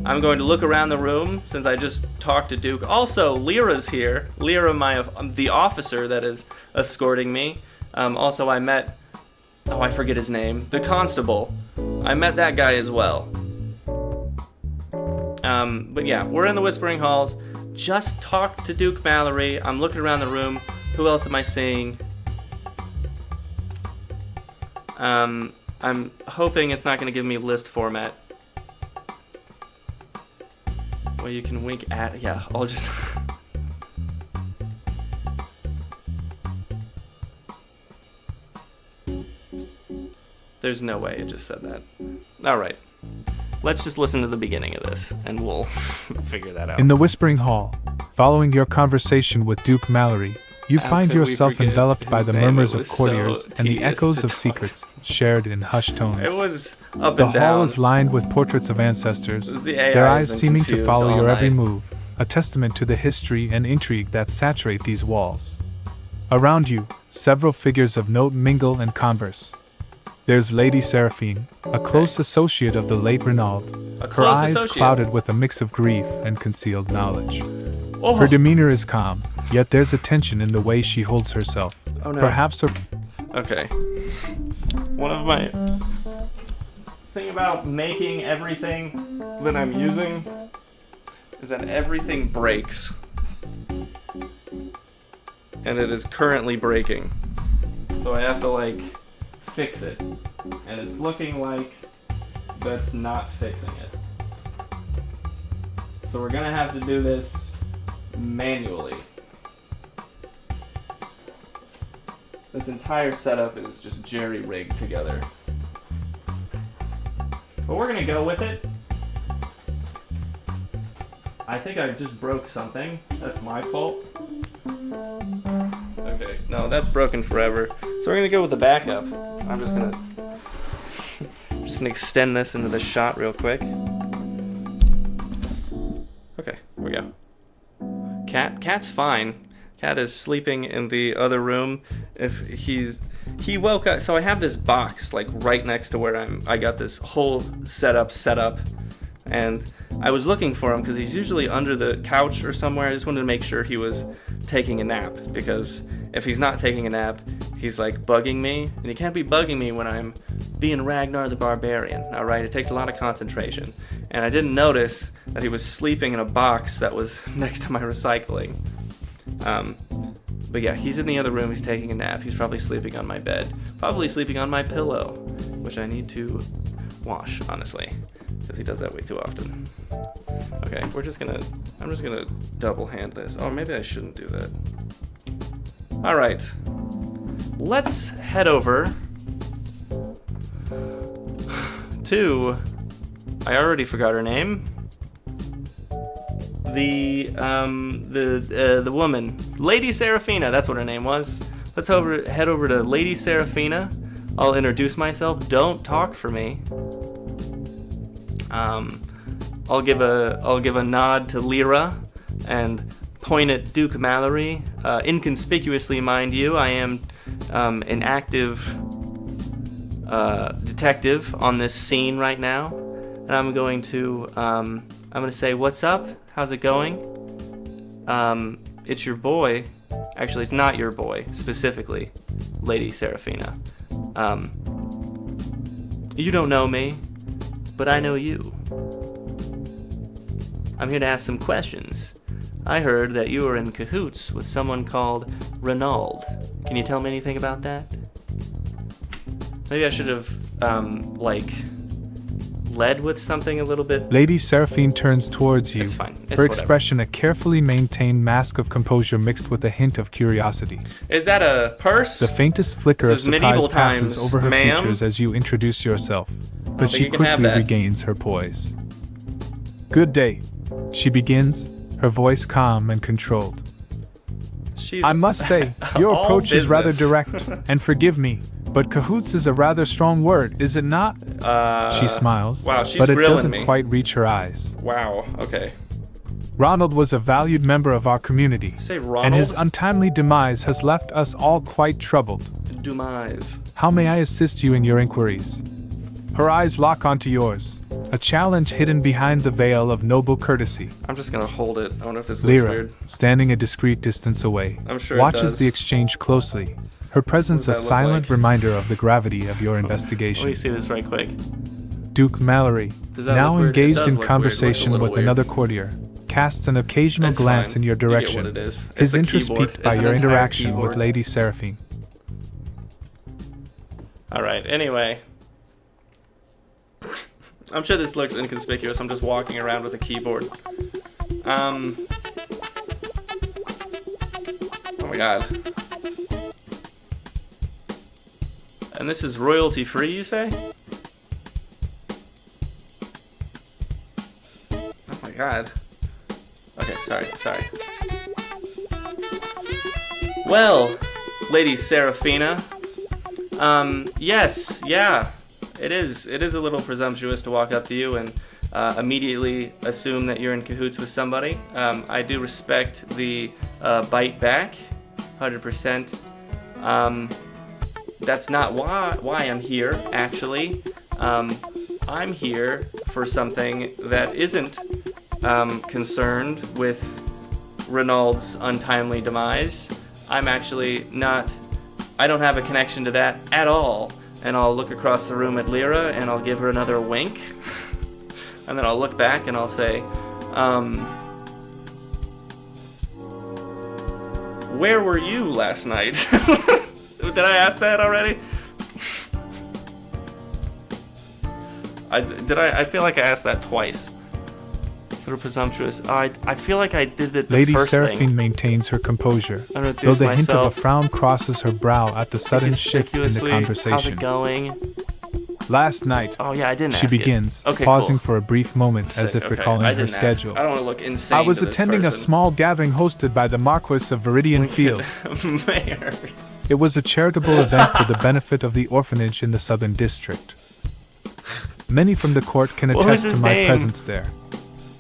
I'm going to look around the room since I just talked to Duke. Also, Lyra's here. Lyra, the officer that is escorting me. Also, I met, I forget his name, the constable. I met that guy as well. But yeah, we're in the Whispering Halls. Just talked to Duke Mallory. I'm looking around the room. Who else am I seeing? I'm hoping it's not going to give me list format. Well, you can wink at... Yeah, I'll just... There's no way it just said that. Alright. Let's just listen to the beginning of this, and we'll figure that out. In the Whispering Hall, following your conversation with Duke Mallory, you find yourself enveloped by the murmurs of courtiers and the echoes of secrets shared in hushed tones. It was up the and down. hall is lined with portraits of ancestors, The AI their has eyes been seeming to confused follow all your every night. move, a testament to the history and intrigue that saturate these walls. Around you, several figures of note mingle and converse. There's Lady Seraphine, a close associate of the late Renaud, her eyes clouded with a mix of grief and concealed knowledge. Oh. Her demeanor is calm, yet there's a tension in the way she holds herself. Oh, no. Perhaps her... Okay. One of my... thing about making everything that I'm using is that everything breaks. And it is currently breaking. So I have to, fix it. And it's looking like that's not fixing it. So we're gonna have to do this manually. This entire setup is just jerry-rigged together. But we're gonna go with it. I think I just broke something. That's my fault. Okay, no, that's broken forever. So we're gonna go with the backup. I'm just gonna extend this into the shot real quick. Okay, here we go. Cat's fine. Cat is sleeping in the other room. He woke up. So I have this box like right next to where I got this whole setup set up, and I was looking for him because he's usually under the couch or somewhere. I just wanted to make sure he was taking a nap, because if he's not taking a nap, he's like bugging me, and he can't be bugging me when I'm being Ragnar the Barbarian. All right, it takes a lot of concentration, and I didn't notice that he was sleeping in a box that was next to my recycling. But yeah, he's in the other room. He's taking a nap. He's probably sleeping on my bed, probably sleeping on my pillow, which I need to wash, honestly, because he does that way too often. Okay, I'm just gonna double hand this. Oh, maybe I shouldn't do that. All right, let's head over to, I already forgot her name. The woman, Lady Seraphina, that's what her name was. Let's head over to Lady Seraphina. I'll introduce myself. Don't talk for me. I'll give a nod to Lyra and point at Duke Mallory. Inconspicuously, mind you, I am an active detective on this scene right now, and I'm going to say, "What's up? How's it going? It's your boy." Actually, it's not your boy specifically, Lady Seraphina. You don't know me, but I know you. I'm here to ask some questions. I heard that you were in cahoots with someone called Renaud. Can you tell me anything about that? Maybe I should have, led with something a little bit. Lady Seraphine turns towards you. It's fine. It's her whatever. expression a carefully maintained mask of composure mixed with a hint of curiosity. Is that a purse? The faintest flicker of This is medieval surprise passes times, over her ma'am. features as you introduce yourself, but think she you can have quickly that. regains her poise. Good day, she begins, her voice calm and controlled. She's I must say, your all approach is rather business. direct, and forgive me, but cahoots is a rather strong word, is it not? She smiles, wow, she's but it grilling doesn't me. quite reach her eyes. Wow, okay. Ronald was a valued member of our community, Say Ronald? and his untimely demise has left us all quite troubled. Demise. How may I assist you in your inquiries? Her eyes lock onto yours, a challenge hidden behind the veil of noble courtesy. I'm just gonna hold it. I wonder if this looks Lyra, weird. standing a discreet distance away, I'm sure it watches does. the exchange closely, her presence a What does that look silent like? reminder of the gravity of your Let investigation. me see this right quick. Duke Mallory, Does that now look weird? It engaged does in look weird. It looks a conversation little with weird. another courtier, casts an occasional It's glance fine. in your You get direction, what it is. It's his a interest keyboard. piqued by It's an your entire interaction keyboard. with Lady Seraphine. Alright, anyway. I'm sure this looks inconspicuous. I'm just walking around with a keyboard. Oh my god. And this is royalty free, you say? Oh my god. Okay, sorry. Well, Lady Seraphina. Yes, yeah. It is a little presumptuous to walk up to you and immediately assume that you're in cahoots with somebody. I do respect the bite back, 100%. That's not why I'm here, actually. I'm here for something that isn't concerned with Renaud's untimely demise. I'm actually not... I don't have a connection to that at all. And I'll look across the room at Lyra, and I'll give her another wink. And then I'll look back and I'll say, where were you last night? Did I ask that already? I feel like I asked that twice. little presumptuous. I feel like I did the Lady first Seraphine thing. maintains her composure, I'm gonna though the hint of a myself. frown crosses her brow at the sudden shift in the How's conversation. it going? Last night, Oh yeah, I didn't she ask it. begins, Okay, pausing cool. for a brief moment as Sick, if okay. recalling I her didn't schedule. I don't want to look insane. I was to this attending a person. small gathering hosted by the Marquis of Viridian Fields. Mayor. It was a charitable event for the benefit of the orphanage in the Southern District. Many from the court can What attest was to his my name? presence there.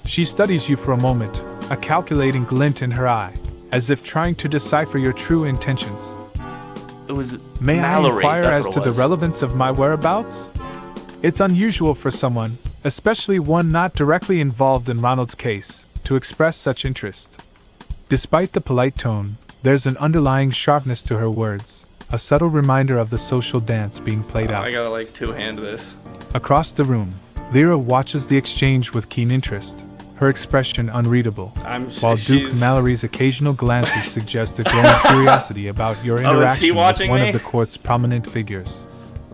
She studies you for a moment, a calculating glint in her eye, as if trying to decipher your true intentions. It was May Mallory, I inquire that's as what to it the was. relevance of my whereabouts? It's unusual for someone, especially one not directly involved in Ronald's case, to express such interest. Despite the polite tone, there's an underlying sharpness to her words, a subtle reminder of the social dance being played out. I gotta like two-hand this. Across the room, Lyra watches the exchange with keen interest, her expression unreadable, while Duke Mallory's occasional glances suggest a growing curiosity about your is he interaction with watching one me? of the court's prominent figures.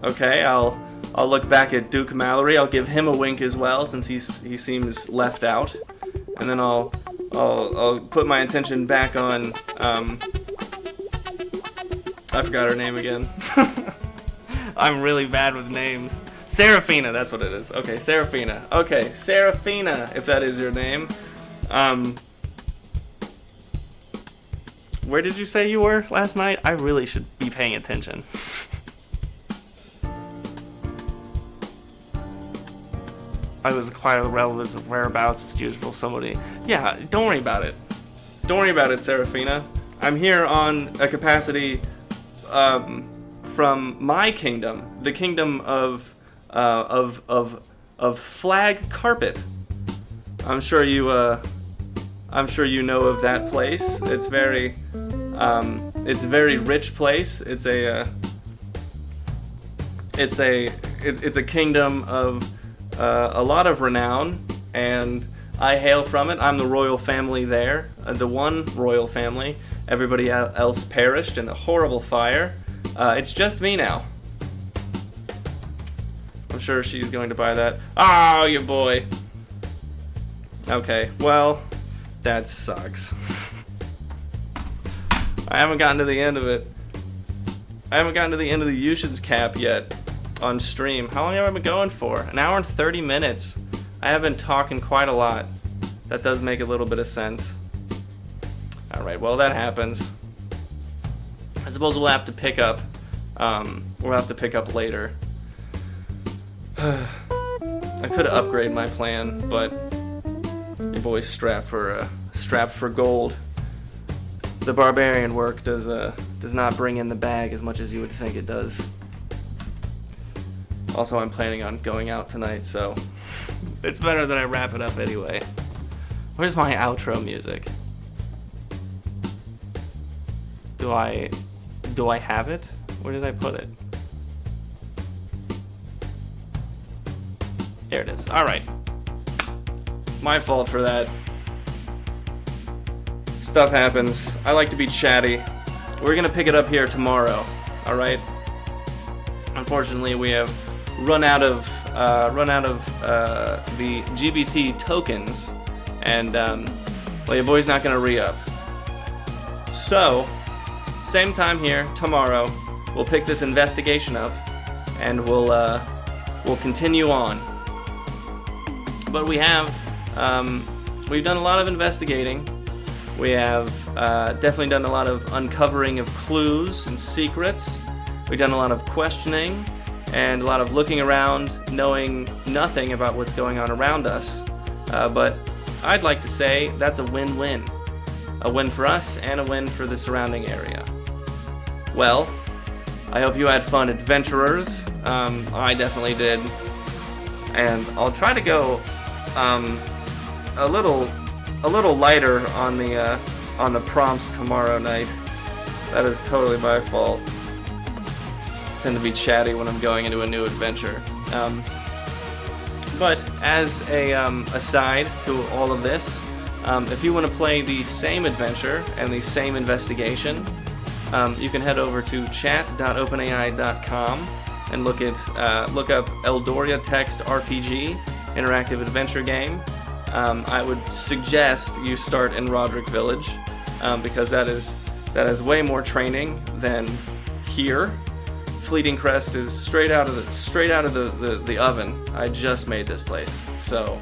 Okay, I'll look back at Duke Mallory. I'll give him a wink as well, since he seems left out, and then I'll put my attention back on I forgot her name again. I'm really bad with names. Seraphina, that's what it is. Okay, Seraphina. Okay, Seraphina, if that is your name. Where did you say you were last night? I really should be paying attention. I was acquire the relevance of whereabouts to usual somebody. Yeah, don't worry about it. Don't worry about it, Seraphina. I'm here on a capacity from my kingdom, the kingdom of Flag Carpet. I'm sure you know of that place. It's very rich place. It's a kingdom of a lot of renown, and I hail from it. I'm the royal family there, the one royal family. Everybody else perished in a horrible fire. It's just me now. I'm sure she's going to buy that. Oh, your boy. Okay, well, that sucks. I haven't gotten to the end of it. I haven't gotten to the end of the Yushid's cap yet on stream. How long have I been going for? An hour and 30 minutes. I have been talking quite a lot. That does make a little bit of sense. Alright, well, that happens. I suppose we'll have to pick up. We'll have to pick up later. I could upgrade my plan, but your boy's strapped for gold. The barbarian work does not bring in the bag as much as you would think it does. Also, I'm planning on going out tonight, so it's better that I wrap it up anyway. Where's my outro music? Do I have it? Where did I put it? There it is. Alright. My fault for that. Stuff happens. I like to be chatty. We're gonna pick it up here tomorrow. Alright? Unfortunately, we have run out of the GBT tokens, and well, your boy's not gonna re-up. So, same time here tomorrow. We'll pick this investigation up, and we'll continue on. But we have we've done a lot of investigating. We have definitely done a lot of uncovering of clues and secrets. We've done a lot of questioning and a lot of looking around, knowing nothing about what's going on around us. But I'd like to say that's a win-win. A win for us and a win for the surrounding area. Well, I hope you had fun, adventurers. I definitely did. And I'll try to go a little lighter on the prompts tomorrow night. That is totally my fault. I tend to be chatty when I'm going into a new adventure. But as a aside to all of this, if you want to play the same adventure and the same investigation, you can head over to chat.openai.com and look up Eldoria Text RPG interactive adventure game. I would suggest you start in Roderick Village, because that is way more training than here. Fleetingcrest is straight out of the oven. I just made this place, so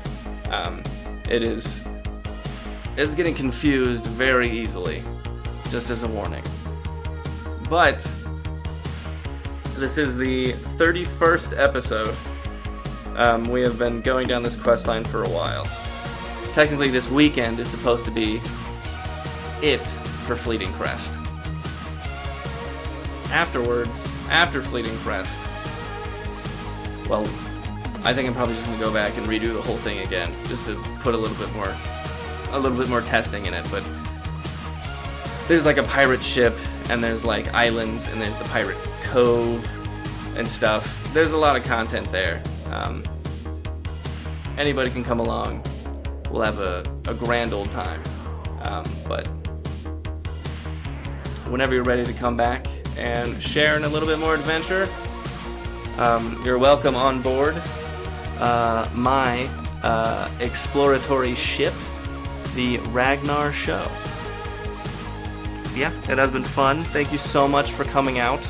it's getting confused very easily, just as a warning. But this is the 31st episode. We have been going down this quest line for a while. Technically, this weekend is supposed to be it for Fleetingcrest. Afterwards, after Fleetingcrest, well, I think I'm probably just gonna go back and redo the whole thing again, just to put a little bit more testing in it. But there's like a pirate ship, and there's like islands, and there's the pirate cove and stuff. There's a lot of content there. Anybody can come along. We'll have a grand old time. But whenever you're ready to come back and share in a little bit more adventure, you're welcome on board my exploratory ship, the Ragnar show. Yeah, it has been fun. Thank you so much for coming out,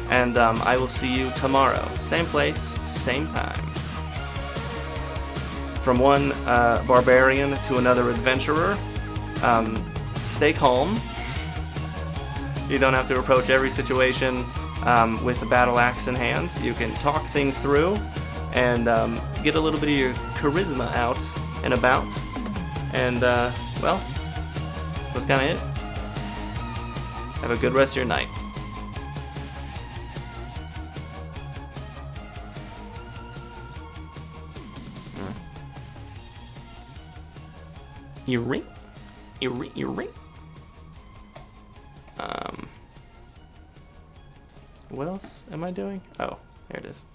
and I will see you tomorrow. Same place, same time. From one barbarian to another adventurer, stay calm. You don't have to approach every situation with the battle axe in hand. You can talk things through and get a little bit of your charisma out and about. And, well, that's kind of it. Have a good rest of your night. You ring? You ring? What else am I doing? Oh, there it is.